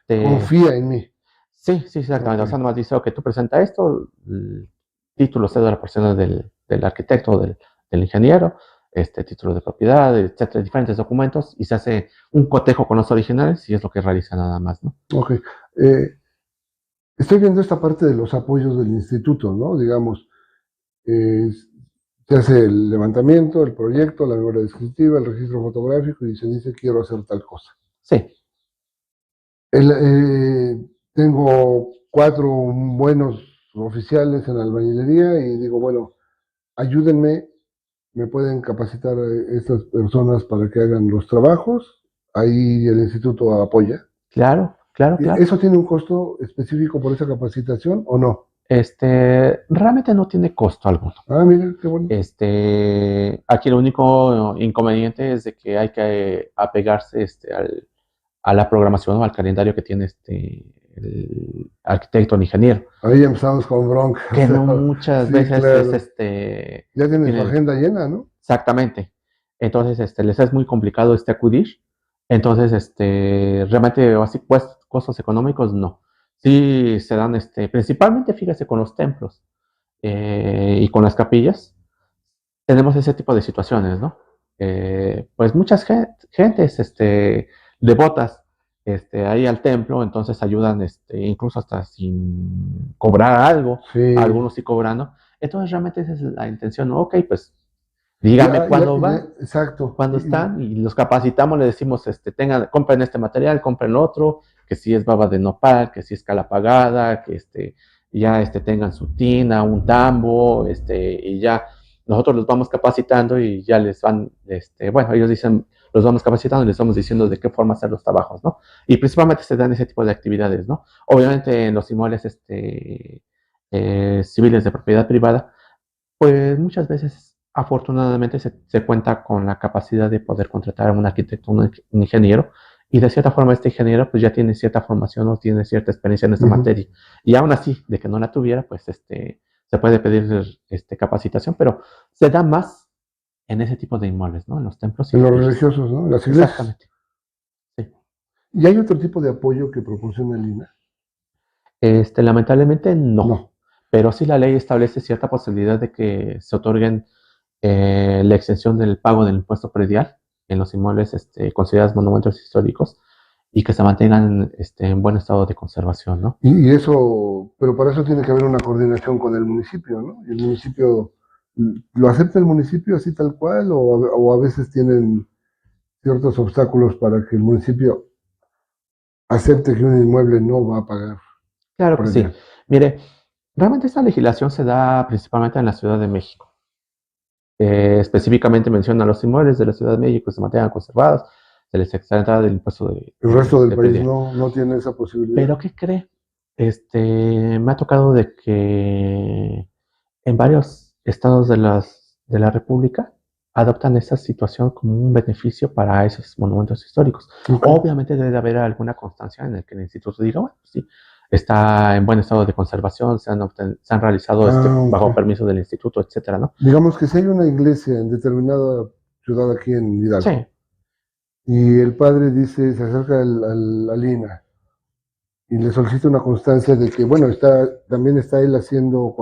este confía en mí. sí, sí, Ok. exactamente. O sea, nomás dice, ok, tú presenta esto, el título, cédula profesional del arquitecto o del ingeniero, título de propiedad, etcétera, diferentes documentos, y se hace un cotejo con los originales y es lo que realiza nada más, ¿no? Ok. Eh, Estoy viendo esta parte de los apoyos del instituto, ¿no? Digamos, eh, se hace el levantamiento, el proyecto, la memoria descriptiva, el registro fotográfico y se dice quiero hacer tal cosa. Sí, Tengo 4 buenos oficiales en albañilería y digo, bueno, ayúdenme, me pueden capacitar estas personas para que hagan los trabajos. Ahí el instituto apoya. claro, claro, claro. ¿Eso tiene un costo específico por esa capacitación o no? Realmente no tiene costo alguno. Ah, mira, qué bueno. Aquí lo único inconveniente es de que hay que apegarse a la programación o al calendario que tiene el arquitecto o el ingeniero, Ahí empezamos con broncas. que no muchas Sí, veces es claro. Ya tiene su tiene agenda llena, ¿no? exactamente. Entonces, les es muy complicado acudir. Entonces, realmente, así, pues, costos económicos, no. Sí se dan, principalmente, fíjese, con los templos y con las capillas, tenemos ese tipo de situaciones, ¿no? Pues muchas gentes, devotas, ahí al templo, entonces ayudan, incluso hasta sin cobrar algo, Sí. algunos sí cobrando. Entonces realmente esa es la intención, ¿no? Ok, pues dígame cuándo va, Exacto. cuándo están y los capacitamos, le decimos, compren este material, compren otro, que si es baba de nopal, que si es cala pagada, que ya tengan su tina, un tambo, y ya nosotros los vamos capacitando y ya les van, bueno, ellos dicen, los vamos capacitando y les vamos diciendo de qué forma hacer los trabajos, ¿no? Y principalmente se dan ese tipo de actividades, ¿no? Obviamente en los inmuebles civiles de propiedad privada, pues muchas veces, afortunadamente, se cuenta con la capacidad de poder contratar a un arquitecto, un ingeniero, y de cierta forma este ingeniero pues ya tiene cierta formación o tiene cierta experiencia en esta Ujú. materia. Y aún así, de que no la tuviera, pues se puede pedir capacitación, pero se da más en ese tipo de inmuebles, ¿no? En los templos y En los capillas. religiosos, ¿no? Las iglesias. Exactamente, sí. ¿Y hay otro tipo de apoyo que proporciona el INAH? Lamentablemente no, No. pero sí la ley establece cierta posibilidad de que se otorguen la exención del pago del impuesto predial en los inmuebles considerados monumentos históricos y que se mantengan en buen estado de conservación, ¿no? Y eso, pero para eso tiene que haber una coordinación con el municipio, ¿no? Y el municipio, ¿lo acepta el municipio así tal cual o a veces tienen ciertos obstáculos para que el municipio acepte que un inmueble no va a pagar Claro que sí. predial. Mire, realmente esta legislación se da principalmente en la Ciudad de México. Específicamente menciona los inmuebles de la Ciudad de México que se mantengan conservados, se les exenta del impuesto El resto del de país predial. no tiene esa posibilidad. Pero ¿qué cree? Me ha tocado de que en varios estados de la República adoptan esa situación como un beneficio para esos monumentos históricos. Ok. Obviamente debe de haber alguna constancia en el que el instituto diga, bueno, sí, está en buen estado de conservación, se han realizado ok. bajo permiso del instituto, etcétera, ¿no? Digamos que si hay una iglesia en determinada ciudad aquí en Hidalgo, Sí, y el padre dice, se acerca al INAH y le solicita una constancia de que, bueno, también está él haciendo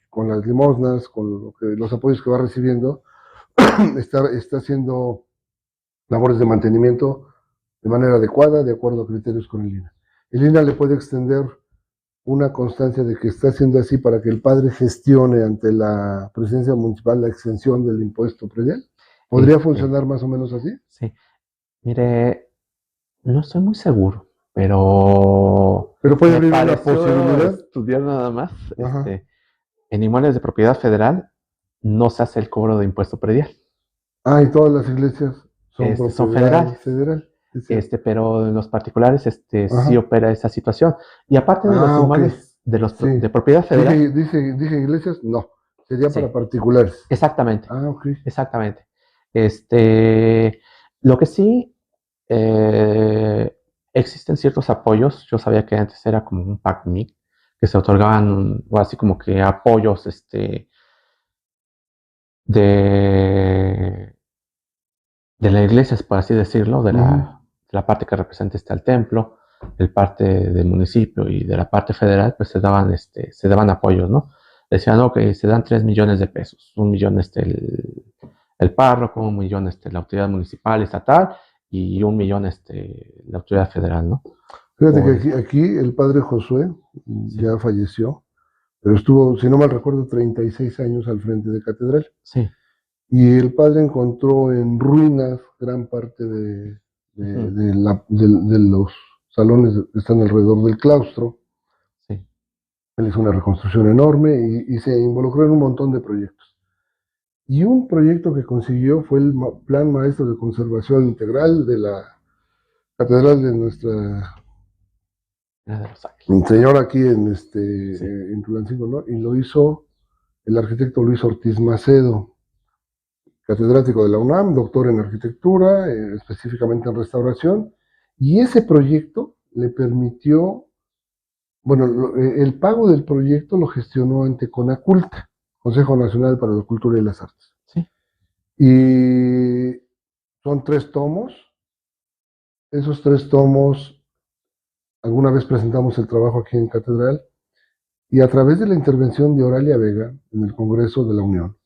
con las limosnas, con los apoyos que va recibiendo, está haciendo labores de mantenimiento de manera adecuada, de acuerdo a criterios con el INAH. El INAH le puede extender una constancia de que está haciendo así para que el padre gestione ante la presidencia municipal la exención del impuesto predial. ¿Podría funcionar más o menos así? Sí, mire, no estoy muy seguro, pero Pero puede me abrir una pareció posibilidad. estudiar nada más. Ajá. En inmuebles de propiedad federal no se hace el cobro de impuesto predial. Ah, y todas las iglesias son Son propiedad federales. federal. Es cierto. Pero en los particulares sí Ajá. opera esa situación. Y aparte de los Ah, ok. inmuebles Sí. de propiedad federal, Dije iglesias, no. Sería para sí, particulares. exactamente, Ah, ok. exactamente. Lo que sí, existen ciertos apoyos. Yo sabía que antes era como un PACMI, que se otorgaban, o así como que apoyos, de, de la iglesia, por así decirlo, Ujú. de la parte que representa el templo, el parte del municipio y de la parte federal, pues se daban apoyos, ¿no? Decían, no, que se dan 3 millones de pesos, 1 millón el párroco, 1 millón la autoridad municipal, estatal, y 1 millón la autoridad federal, ¿no? Fíjate que Por, aquí el padre Josué sí, ya falleció, pero estuvo, si no mal recuerdo, 36 años al frente de catedral. sí. Y el padre encontró en ruinas gran parte Ujú, de los salones que están alrededor del claustro. sí. Él hizo una reconstrucción enorme y se involucró en un montón de proyectos. Y un proyecto que consiguió fue el Plan Maestro de Conservación Integral de la Catedral de Nuestra Era de Los Ángeles. Señora aquí Sí. en Tulancingo, ¿no? Y lo hizo el arquitecto Luis Ortiz Macedo, catedrático de la UNAM, doctor en arquitectura, específicamente en restauración, y ese proyecto le permitió, bueno, el pago del proyecto lo gestionó ante CONACULTA, Consejo Nacional para la Cultura y las Artes. Sí. Y son 3 tomos. Esos 3 tomos, alguna vez presentamos el trabajo aquí en Catedral, y a través de la intervención de Oralia Vega en el Congreso de la Unión,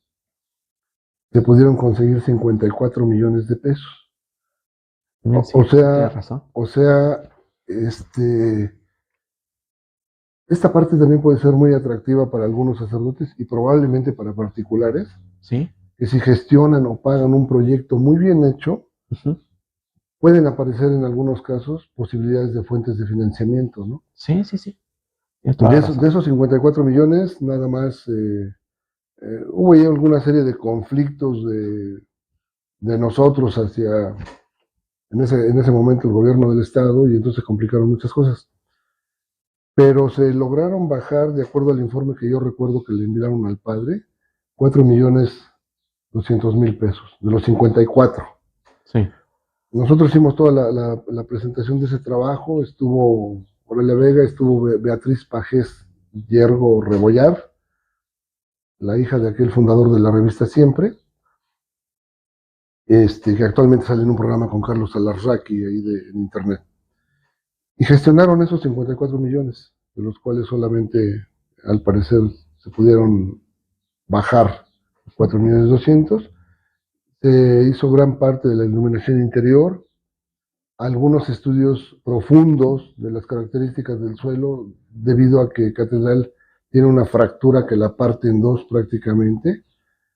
se pudieron conseguir 54 millones de pesos. Sí, O sí, tienes sea, razón. o sea, esta parte también puede ser muy atractiva para algunos sacerdotes y probablemente para particulares, Sí. que si gestionan o pagan un proyecto muy bien hecho, Ujú. pueden aparecer en algunos casos posibilidades de fuentes de financiamiento, ¿no? Sí, sí, sí. Tienes Y toda la razón. de esos 54 millones, nada más hubo ya alguna serie de conflictos de nosotros hacia, en ese momento, el gobierno del Estado, y entonces se complicaron muchas cosas. Pero se lograron bajar, de acuerdo al informe que yo recuerdo que le enviaron al padre, 4.200.000 pesos, de los 54. Sí. Nosotros hicimos toda la presentación de ese trabajo, estuvo Aurelia Vega, estuvo Beatriz Pajés Yergo Rebollar, la hija de aquel fundador de la revista Siempre, que actualmente sale en un programa con Carlos Alarraqui ahí en internet. Y gestionaron esos 54 millones, de los cuales solamente, al parecer, se pudieron bajar 4.200.000. Se hizo gran parte de la iluminación interior, algunos estudios profundos de las características del suelo, debido a que Catedral tiene una fractura que la parte en dos prácticamente.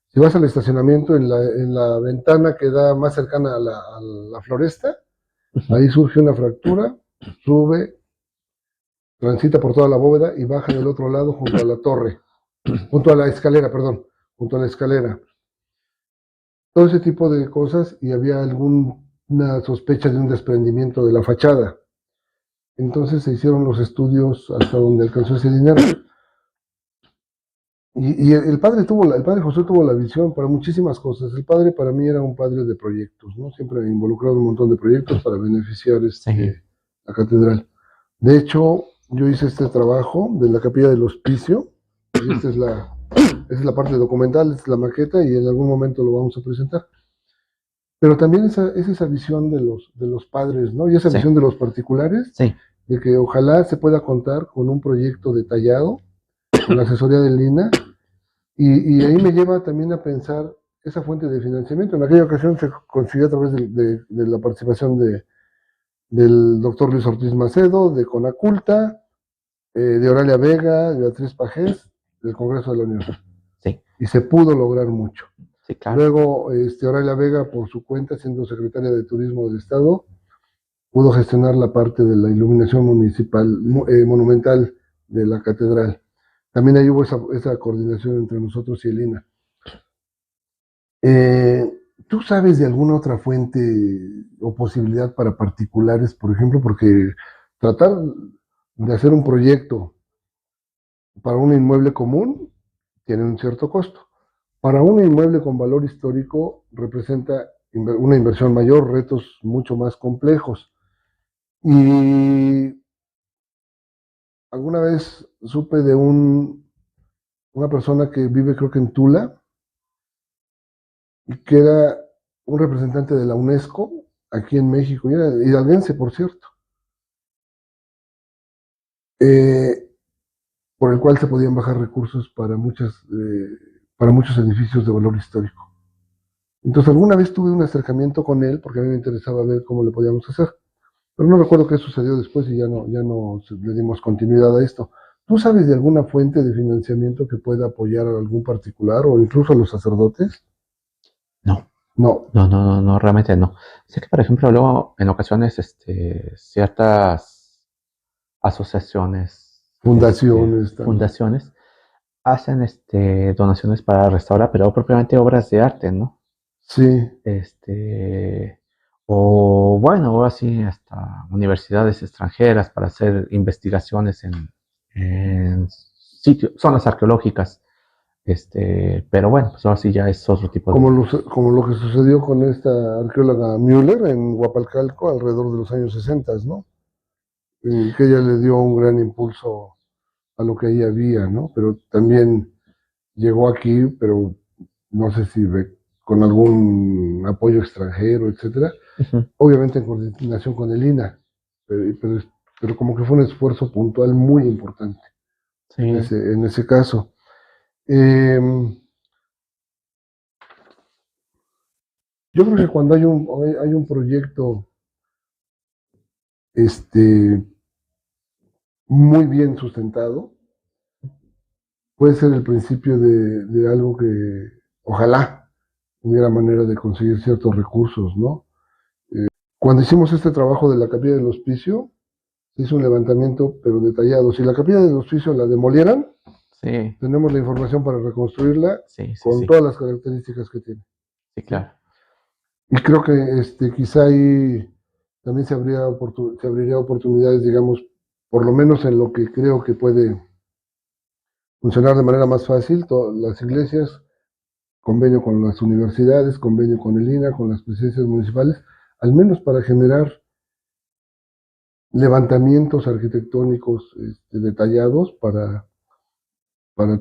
Si vas al estacionamiento, en ventana que da más cercana a la floresta, Ujú. ahí surge una fractura sube, transita por toda la bóveda y baja del otro lado junto a la torre, junto a la escalera, perdón, junto a la escalera. Todo ese tipo de cosas y había alguna sospecha de un desprendimiento de la fachada. Entonces se hicieron los estudios hasta donde alcanzó ese dinero. Y el padre José tuvo la visión para muchísimas cosas. El padre para mí era un padre de proyectos, ¿no? Siempre involucrado en un montón de proyectos para beneficiar la catedral. De hecho, yo hice este trabajo de la capilla del hospicio, y esta es la parte documental, esta es la maqueta y en algún momento lo vamos a presentar. Pero también es esa visión de los padres, ¿no? Y esa visión de los particulares, de que ojalá se pueda contar con un proyecto detallado, con la asesoría del Lina, y ahí me lleva también a pensar esa fuente de financiamiento. En aquella ocasión se consiguió a través de la participación del doctor Luis Ortiz Macedo, de Conaculta, de Oralia Vega, de Beatriz Pajés, del Congreso de la Unión. Sí. Y se pudo lograr mucho. Sí, claro. Luego, Oralia Vega, por su cuenta, siendo secretaria de Turismo del Estado, pudo gestionar la parte de la iluminación municipal, monumental de la catedral. También ahí hubo esa coordinación entre nosotros y el INA. ¿Tú sabes de alguna otra fuente o posibilidad para particulares, por ejemplo? Porque tratar de hacer un proyecto para un inmueble común tiene un cierto costo. Para un inmueble con valor histórico representa una inversión mayor, retos mucho más complejos. Y alguna vez supe de una persona que vive, creo que en Tula, y que era un representante de la UNESCO aquí en México, y era hidalguense, por cierto, por el cual se podían bajar recursos para muchos edificios de valor histórico. Entonces alguna vez tuve un acercamiento con él porque a mí me interesaba ver cómo le podíamos hacer. Pero no recuerdo qué sucedió después y ya no le dimos continuidad a esto. ¿Tú sabes de alguna fuente de financiamiento que pueda apoyar a algún particular o incluso a los sacerdotes? No, realmente no. Sé que, por ejemplo, luego en ocasiones ciertas asociaciones, fundaciones hacen donaciones para restaurar, pero propiamente obras de arte, ¿no? Sí. O bueno, ahora sí, hasta universidades extranjeras para hacer investigaciones en sitios, zonas arqueológicas. Pero bueno, pues ahora sí ya es otro tipo como lo que sucedió con esta arqueóloga Müller en Huapalcalco alrededor de los años 60, ¿no? Que ella le dio un gran impulso a lo que ahí había, ¿no? Pero también llegó aquí, pero no sé si con algún apoyo extranjero, etcétera. Obviamente en coordinación con el INA, pero como que fue un esfuerzo puntual muy importante en ese caso. Yo creo que cuando hay un proyecto muy bien sustentado, puede ser el principio de algo que ojalá hubiera manera de conseguir ciertos recursos, ¿no? Cuando hicimos este trabajo de la capilla del hospicio, se hizo un levantamiento, pero detallado. Si la capilla del hospicio la demolieran, tenemos la información para reconstruirla con todas las características que tiene. Sí, claro. Y creo que quizá ahí también se abriría oportunidades, digamos, por lo menos en lo que creo que puede funcionar de manera más fácil, las iglesias, convenio con las universidades, convenio con el INA, con las presidencias municipales, al menos para generar levantamientos arquitectónicos detallados para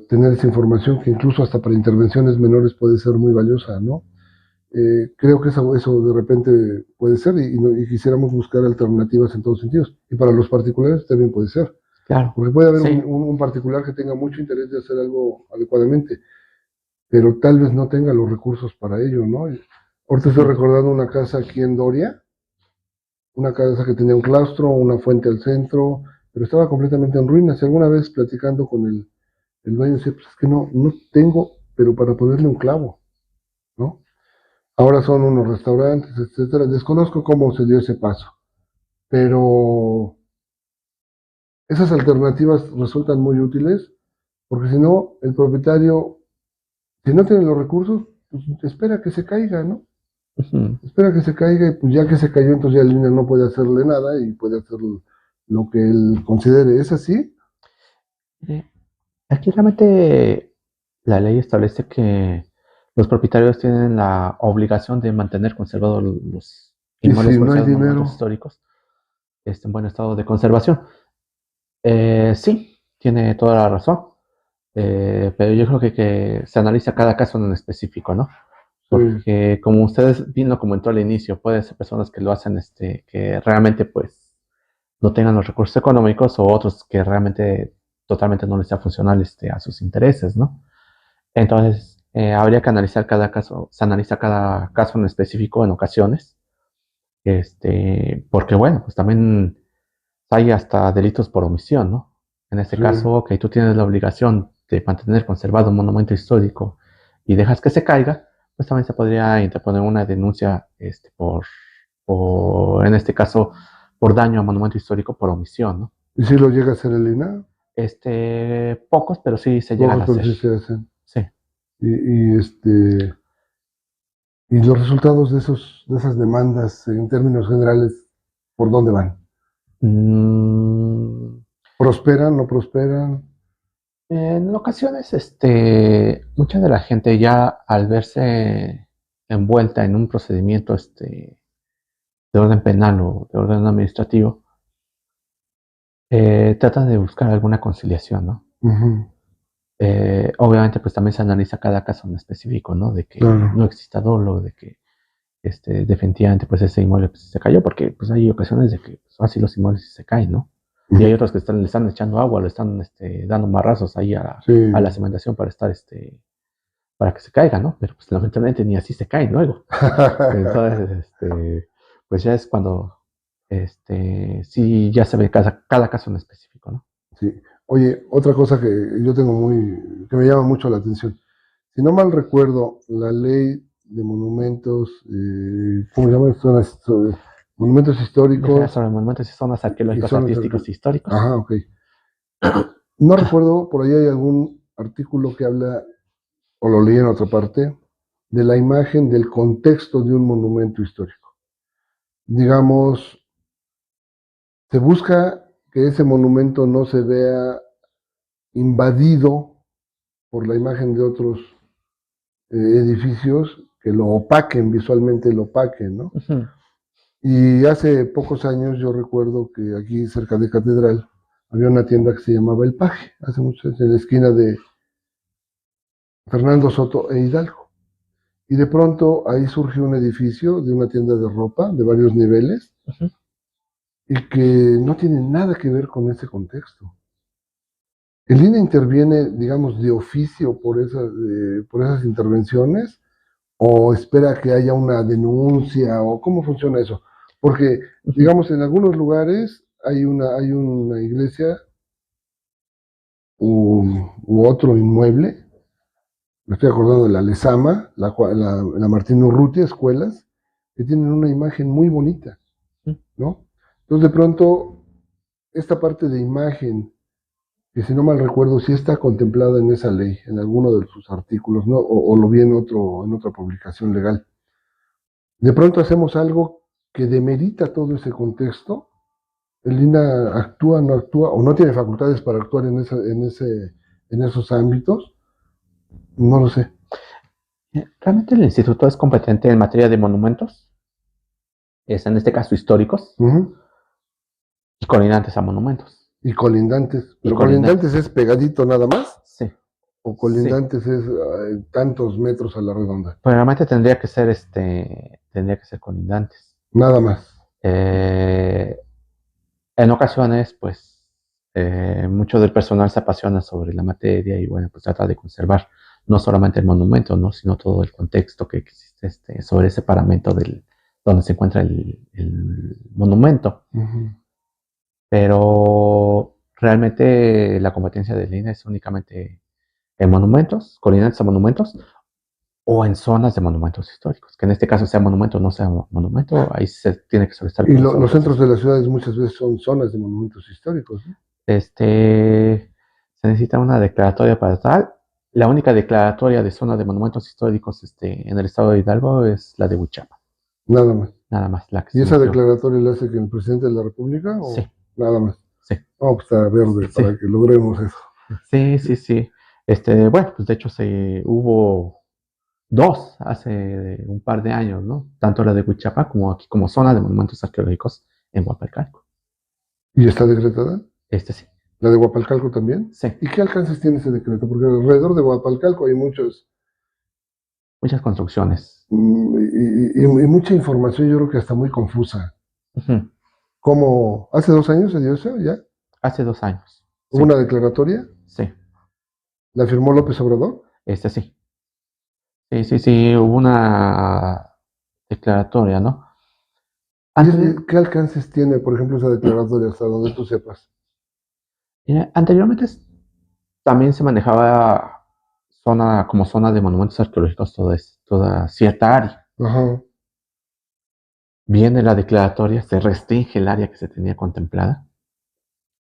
tener esa información que incluso hasta para intervenciones menores puede ser muy valiosa, ¿no? Creo que eso de repente puede ser y quisiéramos buscar alternativas en todos sentidos. Y para los particulares también puede ser. Claro. Porque puede haber un particular que tenga mucho interés de hacer algo adecuadamente, pero tal vez no tenga los recursos para ello, ¿no? Ahorita estoy recordando una casa aquí en Doria, una casa que tenía un claustro, una fuente al centro, pero estaba completamente en ruinas. Y alguna vez platicando con el dueño decía, pues es que no tengo, pero para ponerle un clavo, ¿no? Ahora son unos restaurantes, etcétera. Desconozco cómo se dio ese paso, pero esas alternativas resultan muy útiles, porque si no, el propietario, si no tiene los recursos, pues espera que se caiga, ¿no? Ujú. Espera que se caiga y pues ya que se cayó, entonces ya el INE no puede hacerle nada y puede hacer lo que él considere. ¿Es así? Eh, Aquí realmente la ley establece que los propietarios tienen la obligación de mantener conservados los Y si inmuebles no hay considerados monumentos dinero, históricos en buen estado de conservación. Sí, tiene toda la razón, pero yo creo que se analiza cada caso en específico, ¿no? sí, Porque como ustedes bien lo comentó al inicio, puede ser personas que lo hacen, que realmente pues no tengan los recursos económicos o otros que realmente totalmente no les sea funcional a sus intereses, ¿no? Entonces, habría que analizar cada caso, se analiza cada caso en específico en ocasiones, porque bueno, pues también hay hasta delitos por omisión, ¿no? En este sí. caso, que tú tienes la obligación de mantener conservado un monumento histórico y dejas que se caiga, pues también se podría interponer una denuncia, en este caso, por daño a monumento histórico por omisión, ¿no? ¿Y si lo llega a hacer el INAH? Pocos, pero sí se llegan Pocos, a pero hacer. sí se hacen. Sí. Y los resultados de esas demandas, en términos generales, ¿por dónde van? Mm, ¿Prosperan, no prosperan? en ocasiones, mucha de la gente ya al verse envuelta en un procedimiento, de orden penal o de orden administrativo, tratan de buscar alguna conciliación, ¿no? Ujú, Obviamente, pues también se analiza cada caso en específico, ¿no? De que claro. no exista dolo, de que definitivamente pues ese inmueble pues, se cayó, porque pues hay ocasiones de que pues, así los inmuebles sí se caen, ¿no? Y hay Ujú, otros que le están echando agua, le están dando marrazos ahí sí. a la cimentación para estar para que se caiga, ¿no? Pero pues lamentablemente ni así se caen luego. Entonces, pues ya es cuando sí ya se ve cada caso en específico, ¿no? Sí. Oye, otra cosa que yo tengo que me llama mucho la atención. Si no mal recuerdo, la ley de monumentos, ¿cómo se llama? Monumentos Deja históricos sobre monumentos y zonas y arqueológicos, zonas artísticos e históricos. Ajá, ok. No recuerdo, por ahí hay algún artículo que habla, o lo leí en otra parte, de la imagen del contexto de un monumento histórico. Digamos, se busca que ese monumento no se vea invadido por la imagen de otros edificios que lo opaquen, visualmente lo opaquen, ¿no? Ujú. Y hace pocos años yo recuerdo que aquí cerca de Catedral había una tienda que se llamaba El Paje, hace muchos años, en la esquina de Fernando Soto e Hidalgo. Y de pronto ahí surgió un edificio de una tienda de ropa de varios niveles Ujú. y que no tiene nada que ver con ese contexto. El INE interviene, digamos, de oficio por esas intervenciones o espera que haya una denuncia o cómo funciona eso. Porque, Ujú. digamos, en algunos lugares hay una iglesia u otro inmueble, me estoy acordando de la Lezama, la Martín Urrutia, escuelas, que tienen una imagen muy bonita, Ujú. ¿no? Entonces, de pronto, esta parte de imagen, que si no mal recuerdo, sí está contemplada en esa ley, en alguno de sus artículos, ¿no? O lo vi en otra publicación legal. De pronto hacemos algo que demerita todo ese contexto. El INA actúa, no actúa, o no tiene facultades para actuar en esos ámbitos. No lo sé. Realmente el instituto es competente en materia de monumentos, en este caso históricos, Ujú. y colindantes a monumentos. Y colindantes. Y Pero colindantes colindantes. es pegadito nada más, Sí, o sí. colindantes es tantos metros a la redonda. Pero realmente tendría que ser colindantes. Nada más. Eh, en ocasiones, pues, mucho del personal se apasiona sobre la materia y bueno, pues trata de conservar no solamente el monumento, ¿no? Sino todo el contexto que existe sobre ese paramento donde se encuentra el monumento. Ujú. Pero realmente la competencia de línea es únicamente en monumentos, colindantes a monumentos, o en zonas de monumentos históricos, que en este caso sea monumento o no sea monumento, ahí se tiene que solicitar. Y los centros de las ciudades muchas veces son zonas de monumentos históricos, ¿no? Se necesita una declaratoria para tal. La única declaratoria de zona de monumentos históricos en el estado de Hidalgo es la de Huichapa, Nada más. nada más la que ¿Y se esa emitió. declaratoria la hace que el presidente de la República o Sí, nada más? sí, No, pues está verde sí, para que logremos eso. sí, sí, sí. Bueno, pues de hecho hubo dos hace un par de años, ¿no? Tanto la de Huichapa como aquí, como zona de monumentos arqueológicos en Huapalcalco. ¿Y está decretada? Sí, ¿La de Huapalcalco también? sí, ¿Y qué alcances tiene ese decreto? Porque alrededor de Huapalcalco hay muchas construcciones. y mucha información, yo creo que hasta muy confusa. Ujú. ¿Cómo? ¿Hace 2 años se dio eso ya? Hace 2 años, ¿Hubo sí, una declaratoria? sí, ¿La firmó López Obrador? sí. Sí, sí, sí, hubo una declaratoria, ¿no? Anterior- ¿Qué alcances tiene, por ejemplo, esa declaratoria, hasta donde tú sepas? Anteriormente también se manejaba como zona de monumentos arqueológicos toda cierta área. Ajá. Viene la declaratoria, se restringe el área que se tenía contemplada.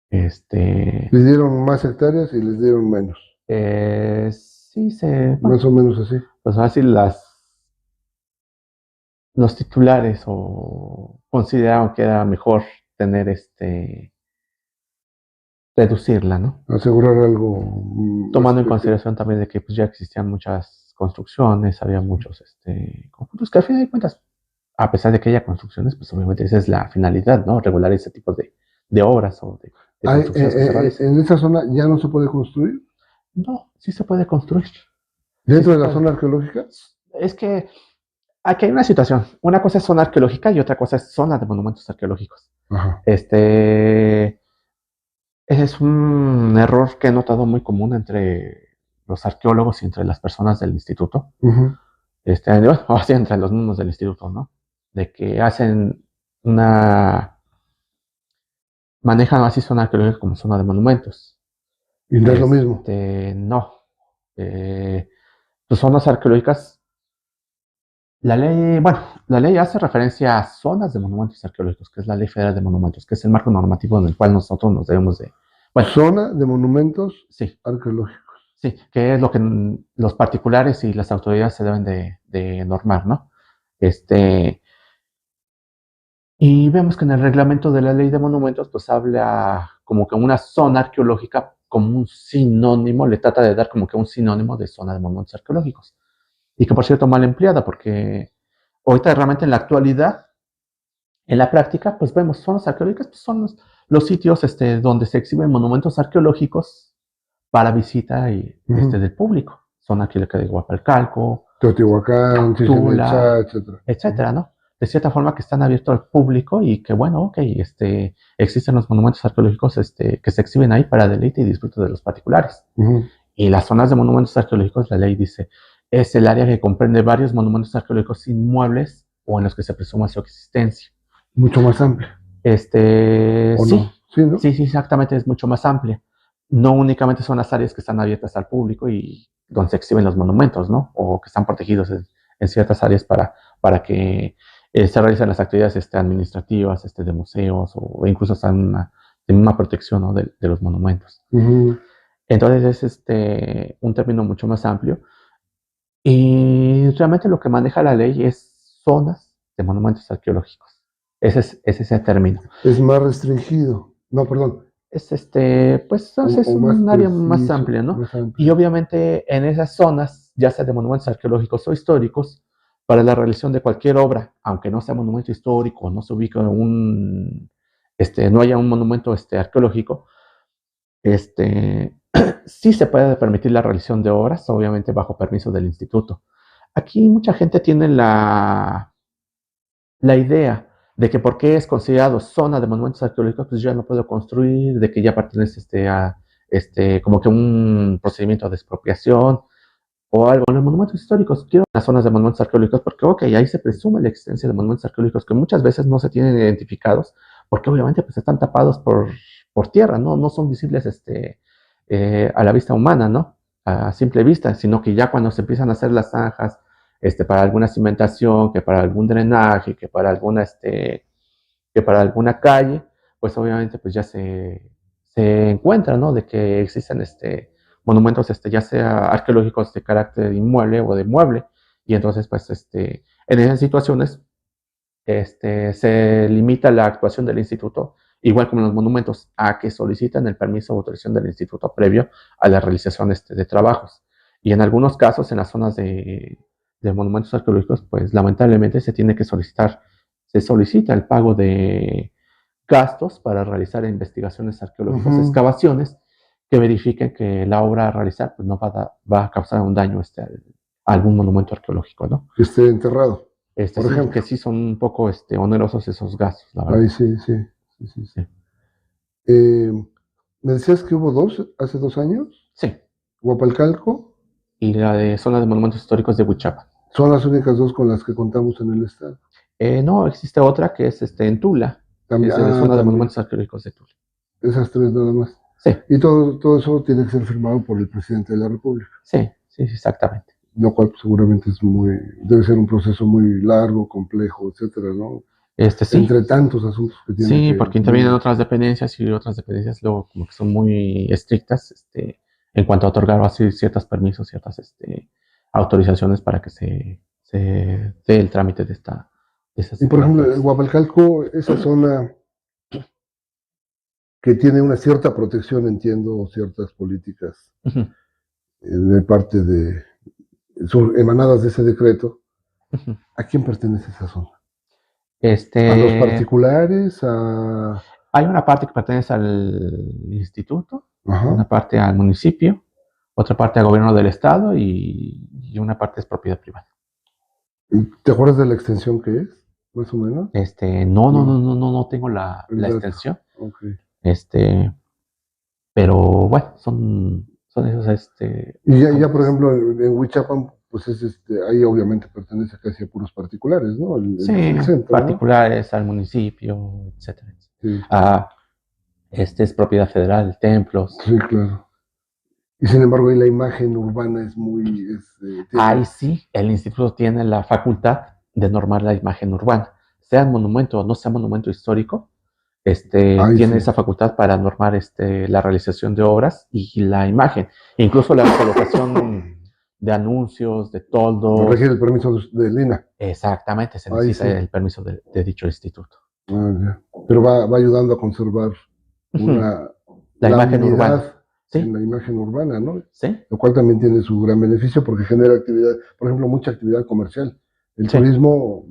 Este, Les dieron más hectáreas y les dieron menos. sí, Más o menos así. pues así los titulares consideraron que era mejor tener reducirla, ¿no? Asegurar algo más Tomando en efectivo. consideración también de que pues, ya existían muchas construcciones, había muchos conjuntos que al fin de cuentas, a pesar de que haya construcciones, pues obviamente esa es la finalidad, ¿no? Regular ese tipo de obras o de construcciones que se realicen. En esa zona ya no se puede construir. No, sí se puede construir, sí Dentro se de la puede. zona arqueológica. Es que aquí hay una situación. Una cosa es zona arqueológica y otra cosa es zona de monumentos arqueológicos. Ajá. Es un error que he notado muy común entre los arqueólogos y entre las personas del instituto. Ujú. Bueno, o así entre los mismos del instituto, ¿no? De que hacen manejan así zona arqueológica como zona de monumentos. Y no es lo mismo. No. Pues zonas arqueológicas, la ley hace referencia a zonas de monumentos arqueológicos, que es la Ley Federal de Monumentos, que es el marco normativo en el cual nosotros nos debemos bueno, Zona de monumentos sí, arqueológicos. sí, que es lo que los particulares y las autoridades se deben de normar, ¿no? Y vemos que en el reglamento de la ley de monumentos, pues habla como que una zona arqueológica como un sinónimo, le trata de dar como que un sinónimo de zona de monumentos arqueológicos. Y que por cierto mal empleada, porque ahorita realmente en la actualidad, en la práctica, pues vemos zonas arqueológicas, pues son los sitios donde se exhiben monumentos arqueológicos para visita del público. Zona arqueológica de Huapalcalco, Teotihuacán, Chichén Itzá, Tula, etcétera. etcétera, ¿no? De cierta forma que están abiertos al público y que, bueno, ok, existen los monumentos arqueológicos que se exhiben ahí para deleite y disfrute de los particulares. Ujú. Y las zonas de monumentos arqueológicos, la ley dice, es el área que comprende varios monumentos arqueológicos inmuebles o en los que se presuma su existencia. Mucho más amplia. ¿O Sí, no? Sí, ¿no? sí, sí, exactamente, es mucho más amplia. No únicamente son las áreas que están abiertas al público y donde se exhiben los monumentos, ¿no? O que están protegidos en ciertas áreas para que se realicen las actividades administrativas, de museos o incluso están de una protección, ¿no? de los monumentos. Ujú. Entonces es un término mucho más amplio y realmente lo que maneja la ley es zonas de monumentos arqueológicos. Es ese término. Es más restringido. No, perdón. Es pues es O más un área más preciso, amplia, ¿no? más Y amplio. obviamente en esas zonas, ya sea de monumentos arqueológicos o históricos, para la realización de cualquier obra, aunque no sea monumento histórico, no se ubique no haya un monumento arqueológico, sí se puede permitir la realización de obras, obviamente bajo permiso del instituto. Aquí mucha gente tiene la idea de que porque es considerado zona de monumentos arqueológicos, pues ya no puedo construir, de que ya pertenece a como que un procedimiento de expropiación o algo. En los monumentos históricos, quiero las zonas de monumentos arqueológicos porque, ok, ahí se presume la existencia de monumentos arqueológicos que muchas veces no se tienen identificados porque obviamente pues están tapados por tierra, ¿no? No son visibles a la vista humana, ¿no? A simple vista, sino que ya cuando se empiezan a hacer las zanjas, para alguna cimentación, que para algún drenaje, que para alguna calle, pues obviamente pues ya se encuentra, ¿no? De que existen monumentos ya sea arqueológicos de carácter inmueble o de mueble, y entonces pues en esas situaciones se limita la actuación del instituto, igual como en los monumentos, a que solicitan el permiso o autorización del instituto previo a la realización de trabajos. Y en algunos casos, en las zonas de monumentos arqueológicos, pues lamentablemente se solicita el pago de gastos para realizar investigaciones arqueológicas, excavaciones que verifiquen que la obra a realizar pues, no va a causar un daño a algún monumento arqueológico, ¿no? Que esté enterrado. Por ejemplo, que sí son un poco onerosos esos gastos, la verdad. Ahí sí. ¿Me decías que hubo hace 2 años? Sí. Huapalcalco. Y la de zona de monumentos históricos de Huichapan. Son las únicas 2 con las que contamos en el estado. No, existe otra que es en Tula. También, es de zona de monumentos arqueológicos de Tula. Esas 3 nada más. Sí. Y todo eso tiene que ser firmado por el presidente de la República. Sí, exactamente. Lo cual seguramente debe ser un proceso muy largo, complejo, etcétera, ¿no? Sí. Entre tantos asuntos que tiene. Sí, porque intervienen otras dependencias y otras dependencias luego como que son muy estrictas en cuanto a otorgar así ciertos permisos, ciertas autorizaciones para que se dé el trámite de esas. Y por ejemplo, en Huapalcalco, esa zona que tiene una cierta protección, entiendo, ciertas políticas de parte emanadas de ese decreto, ¿a quién pertenece esa zona? ¿A los particulares? Hay una parte que pertenece al instituto, una parte al municipio, otra parte al gobierno del estado y una parte es propiedad privada. ¿Te acuerdas de la extensión que es, más o menos? No tengo la extensión. Okay. Pero bueno, son esos Y ya por ejemplo en Huichapan pues ahí obviamente pertenece casi a puros particulares, ¿no? El centro, particulares, ¿no? Al municipio, etcétera. Sí. Es propiedad federal, templos. Sí, claro. Y sin embargo ahí la imagen urbana es muy... Ahí sí, el instituto tiene la facultad de normar la imagen urbana. Sea monumento o no sea monumento histórico, tiene esa facultad para normar la realización de obras y la imagen. Incluso la colocación de anuncios, de toldos. Requiere el permiso de Lina. Exactamente, se necesita el permiso de dicho instituto. Ya. Pero va ayudando a conservar la imagen urbana. ¿Sí? En la imagen urbana, ¿no? Sí. Lo cual también tiene su gran beneficio porque genera actividad, por ejemplo, mucha actividad comercial. El turismo,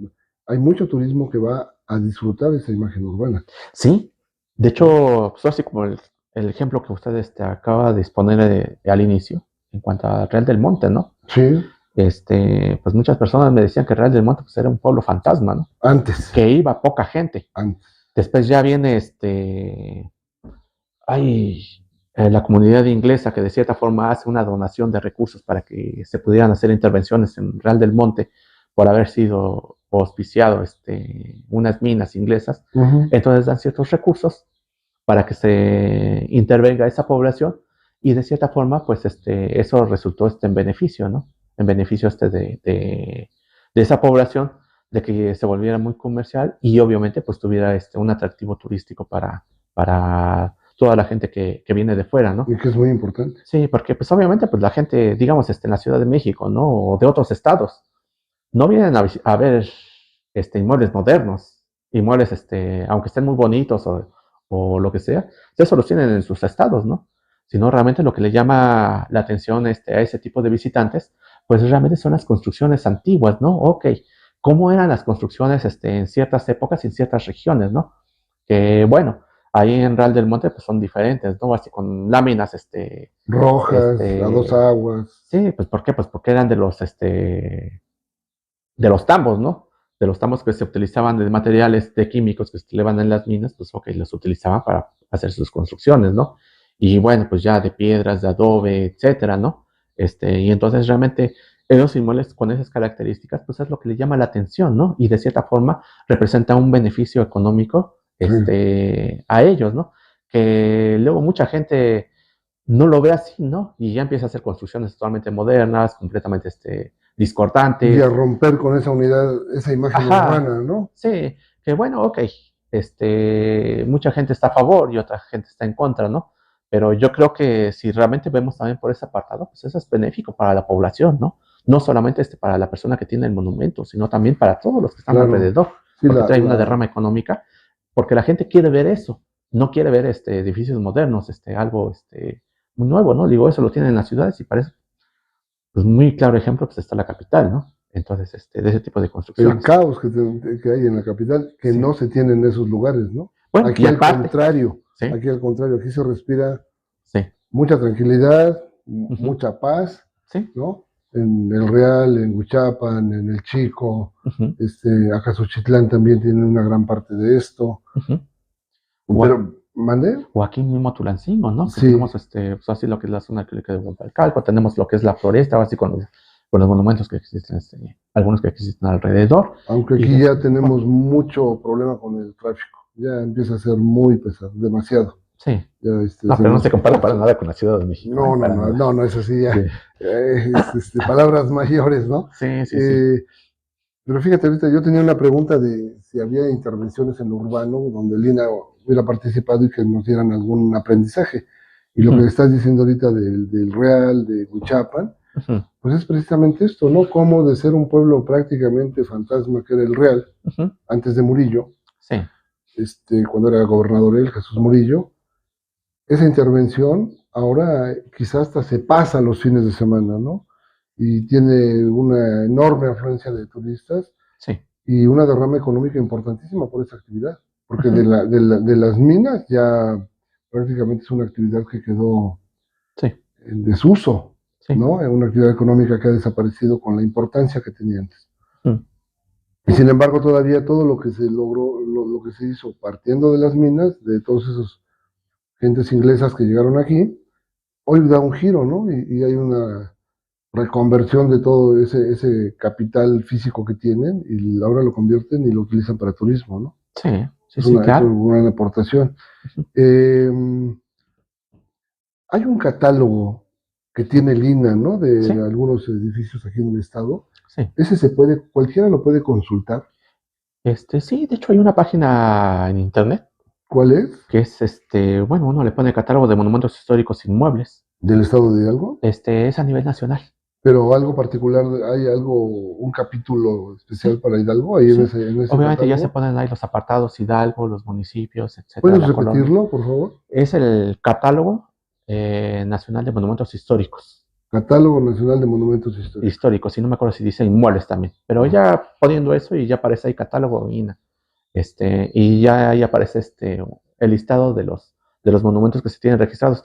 hay mucho turismo que va a disfrutar de esa imagen urbana. Sí, de hecho, pues así como el ejemplo que usted acaba de exponer al inicio, en cuanto a Real del Monte, ¿no? Sí. Pues muchas personas me decían que Real del Monte pues, era un pueblo fantasma, ¿no? Antes. Que iba poca gente. Antes. Después ya viene la comunidad inglesa que de cierta forma hace una donación de recursos para que se pudieran hacer intervenciones en Real del Monte por haber sido auspiciado unas minas inglesas. Entonces dan ciertos recursos para que se intervenga esa población y de cierta forma pues eso resultó en beneficio, ¿no? En beneficio de esa población, de que se volviera muy comercial y obviamente pues tuviera un atractivo turístico para toda la gente que viene de fuera, ¿no? Y que es muy importante. Sí, porque pues obviamente pues la gente, digamos, en la Ciudad de México, ¿no? O de otros estados, no vienen a ver inmuebles modernos, inmuebles, aunque estén muy bonitos o lo que sea, eso los tienen en sus estados, ¿no? Sino realmente lo que le llama la atención a ese tipo de visitantes, pues realmente son las construcciones antiguas, ¿no? Ok, ¿cómo eran las construcciones en ciertas épocas y en ciertas regiones, ¿no? Que bueno, ahí en Real del Monte pues son diferentes, ¿no? Así con láminas, rojas, a 2 aguas. Sí, pues ¿por qué? Pues porque eran de los tambos, ¿no? De los tambos que se utilizaban de materiales de químicos que se elevan en las minas, pues ok, los utilizaban para hacer sus construcciones, ¿no? Y bueno, pues ya de piedras, de adobe, etcétera, ¿no? Y entonces realmente esos inmuebles con esas características, pues es lo que le llama la atención, ¿no? Y de cierta forma representa un beneficio económico a ellos, ¿no? Que luego mucha gente no lo ve así, ¿no? Y ya empieza a hacer construcciones totalmente modernas, completamente discordantes. Y a romper con esa unidad, esa imagen urbana, ¿no? Sí, que bueno, ok, mucha gente está a favor y otra gente está en contra, ¿no? Pero yo creo que si realmente vemos también por ese apartado, pues eso es benéfico para la población, ¿no? No solamente para la persona que tiene el monumento, sino también para todos los que están Claro. alrededor, Sí, porque trae una derrama económica, porque la gente quiere ver eso, no quiere ver edificios modernos, algo muy nuevo, ¿no? Digo, eso lo tienen en las ciudades y parece pues muy claro ejemplo, pues está la capital, ¿no? Entonces, de ese tipo de el construcciones. caos que hay en la capital, que Sí. no se tiene en esos lugares, ¿no? Bueno, Aquí y al aparte, contrario, sí, aquí al contrario, aquí se respira sí, mucha tranquilidad, ujú, mucha paz, sí, ¿no? En el Real, en Huichapan, en el Chico, ujú, Acasochitlán también tiene una gran parte de esto. ujú. O, a- Pero, ¿mandé? o aquí mismo Tulancingo, ¿no? Que Sí, tenemos pues así lo que es la zona arqueológica de Huampalcalco, tenemos lo que es la floresta, así con los monumentos que existen, algunos que existen alrededor. aunque Y aquí ya bueno, tenemos mucho problema con el tráfico. Ya empieza a ser muy pesado, demasiado. sí. Ya No, pero no se compara para nada con la Ciudad de México, ¿eh? No, no, Para no, nada. no, no es así Sí, ya. Palabras mayores, ¿no? sí, sí, sí. Eh, pero fíjate, ahorita yo tenía una pregunta de si había intervenciones en lo urbano donde Lina hubiera participado y que nos dieran algún aprendizaje. Y lo Ujú, que estás diciendo ahorita del Real, de Huichapan, ujú, pues es precisamente esto, ¿no? Como de ser un pueblo prácticamente fantasma que era el Real, ujú. antes de Murillo, Sí, cuando era gobernador él, Jesús Murillo, esa intervención ahora quizás hasta se pasa los fines de semana, ¿no? Y tiene una enorme afluencia de turistas sí. y una derrama económica importantísima por esa actividad, porque Ujú, de las minas ya prácticamente es una actividad que quedó sí, en desuso, sí. ¿no? Es una actividad económica que ha desaparecido con la importancia que tenía antes. Ujú, Y sin embargo, todavía todo lo que se logró, lo que se hizo partiendo de las minas, de todos esos gentes inglesas que llegaron aquí, hoy da un giro, ¿no? Y hay una reconversión de todo ese capital físico que tienen y ahora lo convierten y lo utilizan para turismo, ¿no? sí, sí, Es sí, es claro. una gran aportación. Ujú, Eh, Hay un catálogo que tiene Lina, ¿no? De sí, algunos edificios aquí en el estado. sí. Ese cualquiera lo puede consultar. Sí, de hecho hay una página en internet ¿Cuál es? que es, bueno, uno le pone catálogo de monumentos históricos inmuebles. Del estado de Hidalgo. Es a nivel nacional. Pero algo particular, hay algo, un capítulo especial Sí, para Hidalgo ahí sí. en ese Obviamente ya se catálogo. ponen ahí los apartados Hidalgo, los municipios, etcétera, ¿Puedes la colonia. repetirlo, por favor? Es el catálogo nacional de monumentos históricos. Catálogo Nacional de Monumentos Históricos. Históricos, y no me acuerdo si dice inmuebles también. Pero Ah, ya poniendo eso y ya aparece ahí catálogo y ya ahí aparece el listado de los monumentos que se tienen registrados,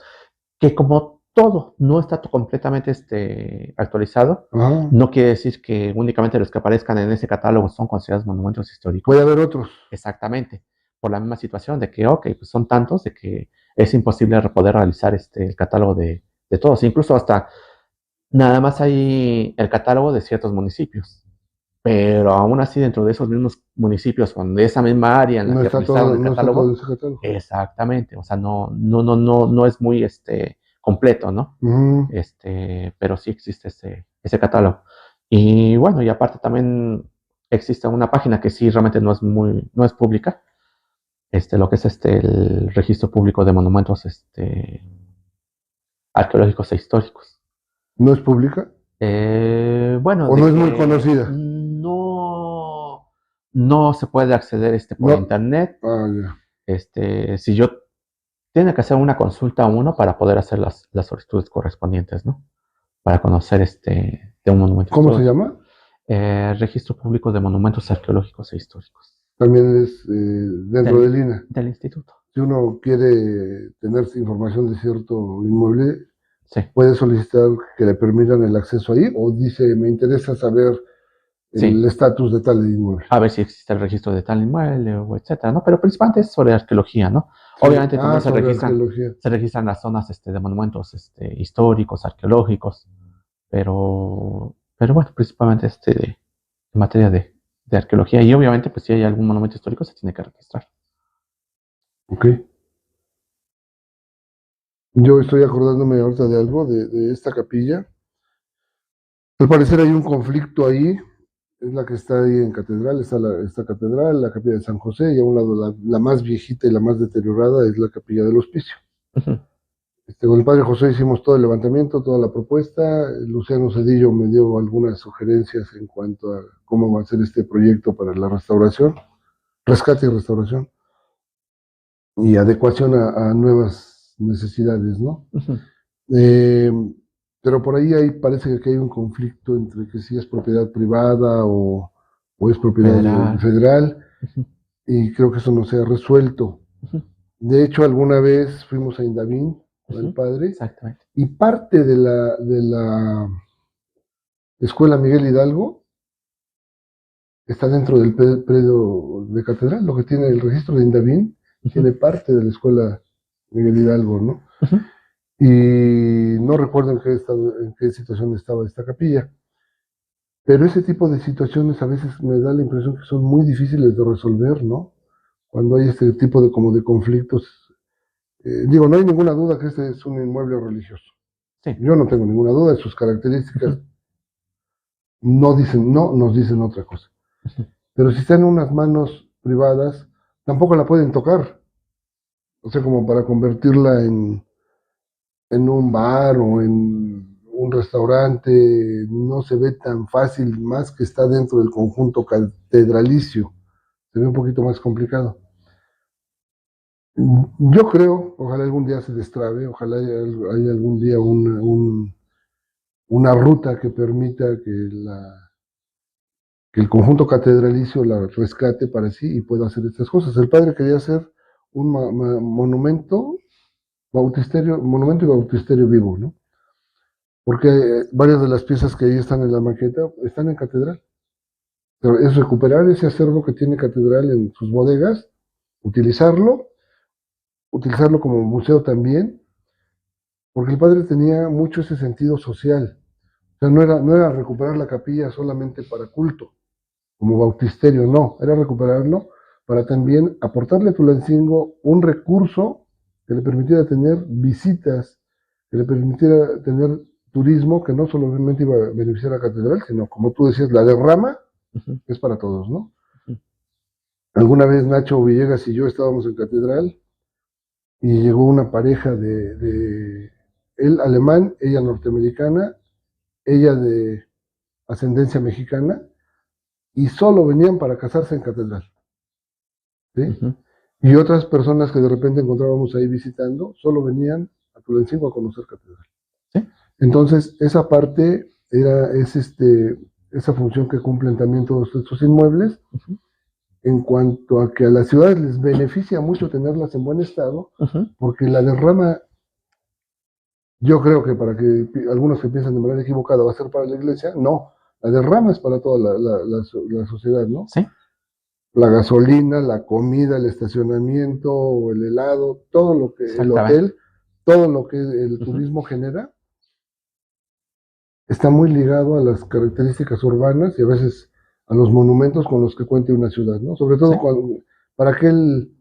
que como todo no está completamente actualizado, ajá. no quiere decir que únicamente los que aparezcan en ese catálogo son considerados monumentos Puede históricos. haber otros. Exactamente, por la misma situación de que, ok, pues son tantos de que es imposible poder realizar el catálogo de todos, incluso hasta nada más hay el catálogo de ciertos municipios, pero aún así dentro de esos mismos municipios, con esa misma área en la No que está realizaron el no está todo en catálogo, ese catálogo. exactamente, o sea, no es muy completo, ¿no? Ujú. Pero sí existe ese catálogo. Y bueno, y aparte también existe una página que sí realmente no es pública, lo que es el registro público de monumentos arqueológicos e históricos. ¿No es pública? Bueno, ¿O de no es muy que conocida? no se puede acceder por No. internet. Ah, ya. Si yo tiene que hacer una consulta a uno para poder hacer las solicitudes correspondientes, ¿no? Para conocer de un monumento ¿Cómo se histórico. llama? Registro público de monumentos arqueológicos e históricos También es dentro del, del INA. del instituto. Si uno quiere tener información de cierto inmueble, Sí, puede solicitar que le permitan el acceso ahí o dice, me interesa saber el sí. estatus de tal inmueble. A ver si existe el registro de tal inmueble o etcétera, ¿no? Pero principalmente es sobre arqueología, ¿no? Obviamente también Sobre arqueología. se registran las zonas de monumentos históricos, arqueológicos, pero bueno, principalmente en materia de arqueología. Y obviamente, pues si hay algún monumento histórico, se tiene que registrar. Ok. Yo estoy acordándome ahorita de algo, de esta capilla. Al parecer hay un conflicto ahí, es la que está ahí en Catedral, está esta catedral, la capilla de San José, y a un lado la más viejita y la más deteriorada es la capilla del Hospicio. Ujú. Con el padre José hicimos todo el levantamiento, toda la propuesta. Luciano Cedillo me dio algunas sugerencias en cuanto a cómo va a ser este proyecto para la restauración, rescate y restauración, y adecuación a nuevas necesidades, ¿no? Ujú. Eh, pero por ahí parece que hay un conflicto entre que si es propiedad privada o es propiedad Federal. federal, Ujú. y creo que eso no se ha resuelto. Ujú. De hecho, alguna vez fuimos a Indavín con el Ujú. padre, Exactamente. y parte de la Escuela Miguel Hidalgo está dentro del predio de Catedral, lo que tiene el registro de Indavín, Ujú. tiene parte de la Escuela Miguel Hidalgo, ¿no? Ujú. Y no recuerdo en qué situación estaba esta capilla, pero ese tipo de situaciones a veces me da la impresión que son muy difíciles de resolver, ¿no? Cuando hay este tipo de como de conflictos. Digo, no hay ninguna duda que este es un inmueble religioso. Sí. Yo no tengo ninguna duda de sus características. Ujú. No dicen no, nos dicen otra cosa. Ujú. Pero si está en unas manos privadas, tampoco la pueden tocar. O sea, como para convertirla en un bar o en un restaurante, no se ve tan fácil, más que está dentro del conjunto catedralicio. Se ve un poquito más complicado. Yo creo, ojalá algún día se destrabe, ojalá haya algún día una ruta que permita que el conjunto catedralicio la rescate para sí y pueda hacer estas cosas. El padre quería hacer un monumento monumento y bautisterio vivo, ¿no? Porque varias de las piezas que ahí están en la maqueta están en catedral. Pero es recuperar ese acervo que tiene catedral en sus bodegas, utilizarlo como museo también, porque el padre tenía mucho ese sentido social. O sea, no era recuperar la capilla solamente para culto, como bautisterio, no, era recuperarlo para también aportarle a Tulancingo un recurso que le permitiera tener visitas, que le permitiera tener turismo que no solamente iba a beneficiar a la catedral, sino, como tú decías, la derrama Ujú. es para todos, ¿no? Ujú. Alguna vez Nacho Villegas y yo estábamos en catedral y llegó una pareja de él alemán, ella norteamericana, ella de ascendencia mexicana, y solo venían para casarse en catedral, ¿sí? Ujú. Y otras personas que de repente encontrábamos ahí visitando, solo venían a Tulancingo a conocer catedral. Sí. Entonces, esa parte esa función que cumplen también todos estos inmuebles, Ujú. en cuanto a que a las ciudades les beneficia mucho tenerlas en buen estado, Ujú. porque la derrama, yo creo que para que algunos que piensan de manera equivocada va a ser para la iglesia, no, la derrama es para toda la sociedad, ¿no? Sí. La gasolina, la comida, el estacionamiento, el helado, todo lo que el Exactamente. hotel, todo lo que el Ujú. turismo genera, está muy ligado a las características urbanas y a veces a los monumentos con los que cuenta una ciudad, ¿no? Sobre Sí. todo para aquel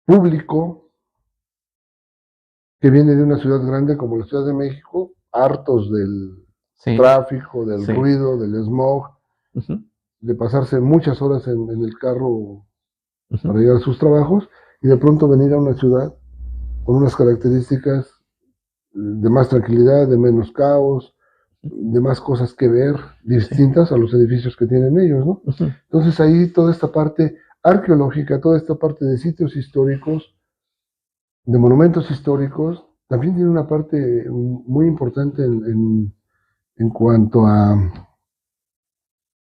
público que viene de una ciudad grande como la Ciudad de México, hartos del Sí. tráfico, del Sí. ruido, del smog, Ujú. de pasarse muchas horas en el carro Ujú. para llegar a sus trabajos, y de pronto venir a una ciudad con unas características de más tranquilidad, de menos caos, de más cosas que ver, Sí. distintas a los edificios que tienen ellos, ¿no? Ujú. Entonces ahí toda esta parte arqueológica, toda esta parte de sitios históricos, de monumentos históricos, también tiene una parte muy importante en cuanto a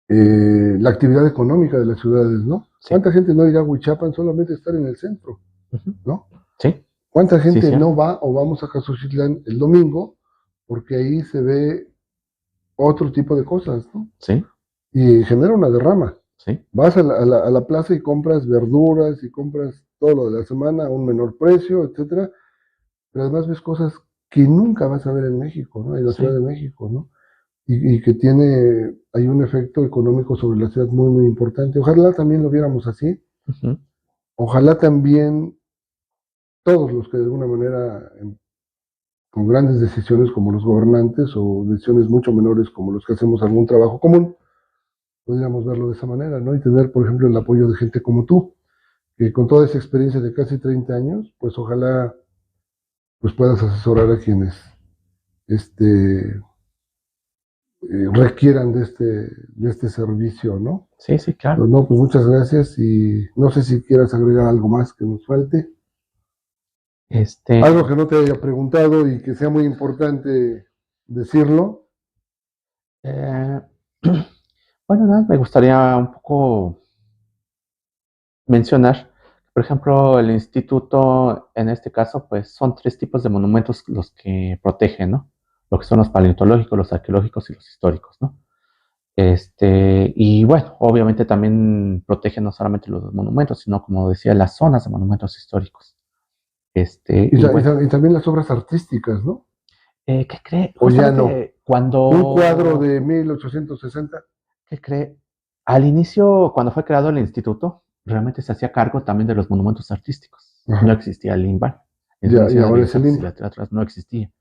la actividad económica de las ciudades, ¿no? Sí. ¿Cuánta gente no irá a Huichapan solamente estar en el centro, Ujú. ¿no? Sí. ¿Cuánta Sí, gente cierto. no va o vamos a Casuchitlán el domingo porque ahí se ve otro tipo de cosas, ¿no? Sí. Y genera una derrama. Sí. Vas a la plaza y compras verduras y compras todo lo de la semana a un menor precio, etcétera, pero además ves cosas que nunca vas a ver en México, ¿no? En la Ciudad Sí. de México, ¿no? Y que hay un efecto económico sobre la ciudad muy, muy importante. Ojalá también lo viéramos así. Ujú. Ojalá también todos los que de alguna manera con grandes decisiones como los gobernantes o decisiones mucho menores como los que hacemos algún trabajo común, podríamos verlo de esa manera, ¿no? Y tener, por ejemplo, el apoyo de gente como tú, que con toda esa experiencia de casi 30 años, pues ojalá pues puedas asesorar a quienes requieran de este servicio, ¿no? Sí, sí, claro. Pues no, pues muchas gracias y no sé si quieras agregar algo más que nos falte. Algo que no te haya preguntado y que sea muy importante decirlo. Bueno, nada, me gustaría un poco mencionar, por ejemplo, el instituto, en este caso, pues son 3 tipos de monumentos los que protegen, ¿no? Lo que son los paleontológicos, los arqueológicos y los históricos, ¿no? Y bueno, obviamente también protegen no solamente los monumentos, sino como decía, las zonas de monumentos históricos. Y también las obras artísticas, ¿no? ¿Qué cree? O ya no. Justamente cuando... Un cuadro de 1860. ¿Qué cree? Al inicio, cuando fue creado el instituto, realmente se hacía cargo también de los monumentos artísticos. Ajá. No existía el INBAL. Ya, y ahora es el INBAL. No existía.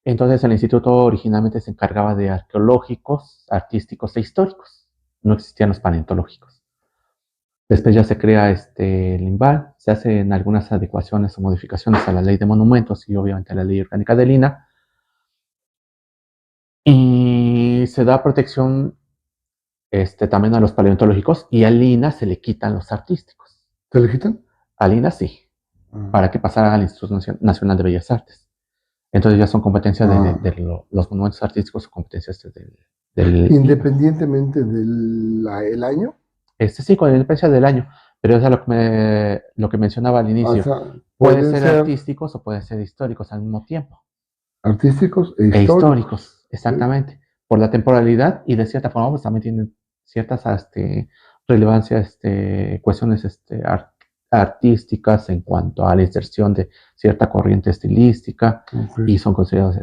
Entonces el instituto originalmente se encargaba de arqueológicos, artísticos e históricos. No existían los paleontológicos. Después ya se crea el INBAL, se hacen algunas adecuaciones o modificaciones a la ley de monumentos y obviamente a la ley orgánica del INAH. Y se da protección también a los paleontológicos y al INAH se le quitan los artísticos. ¿Se le quitan? Al INAH sí, para que pasara al Instituto Nacional de Bellas Artes. Entonces ya son competencias de los monumentos artísticos o competencias del Independientemente del año. Sí, con independencia del año, pero eso es lo que mencionaba al inicio. O sea, pueden ser artísticos o pueden ser históricos al mismo tiempo. Artísticos e históricos. Exactamente. Sí. Por la temporalidad y de cierta forma pues también tienen ciertas relevancias, cuestiones artísticas en cuanto a la inserción de cierta corriente estilística y son considerados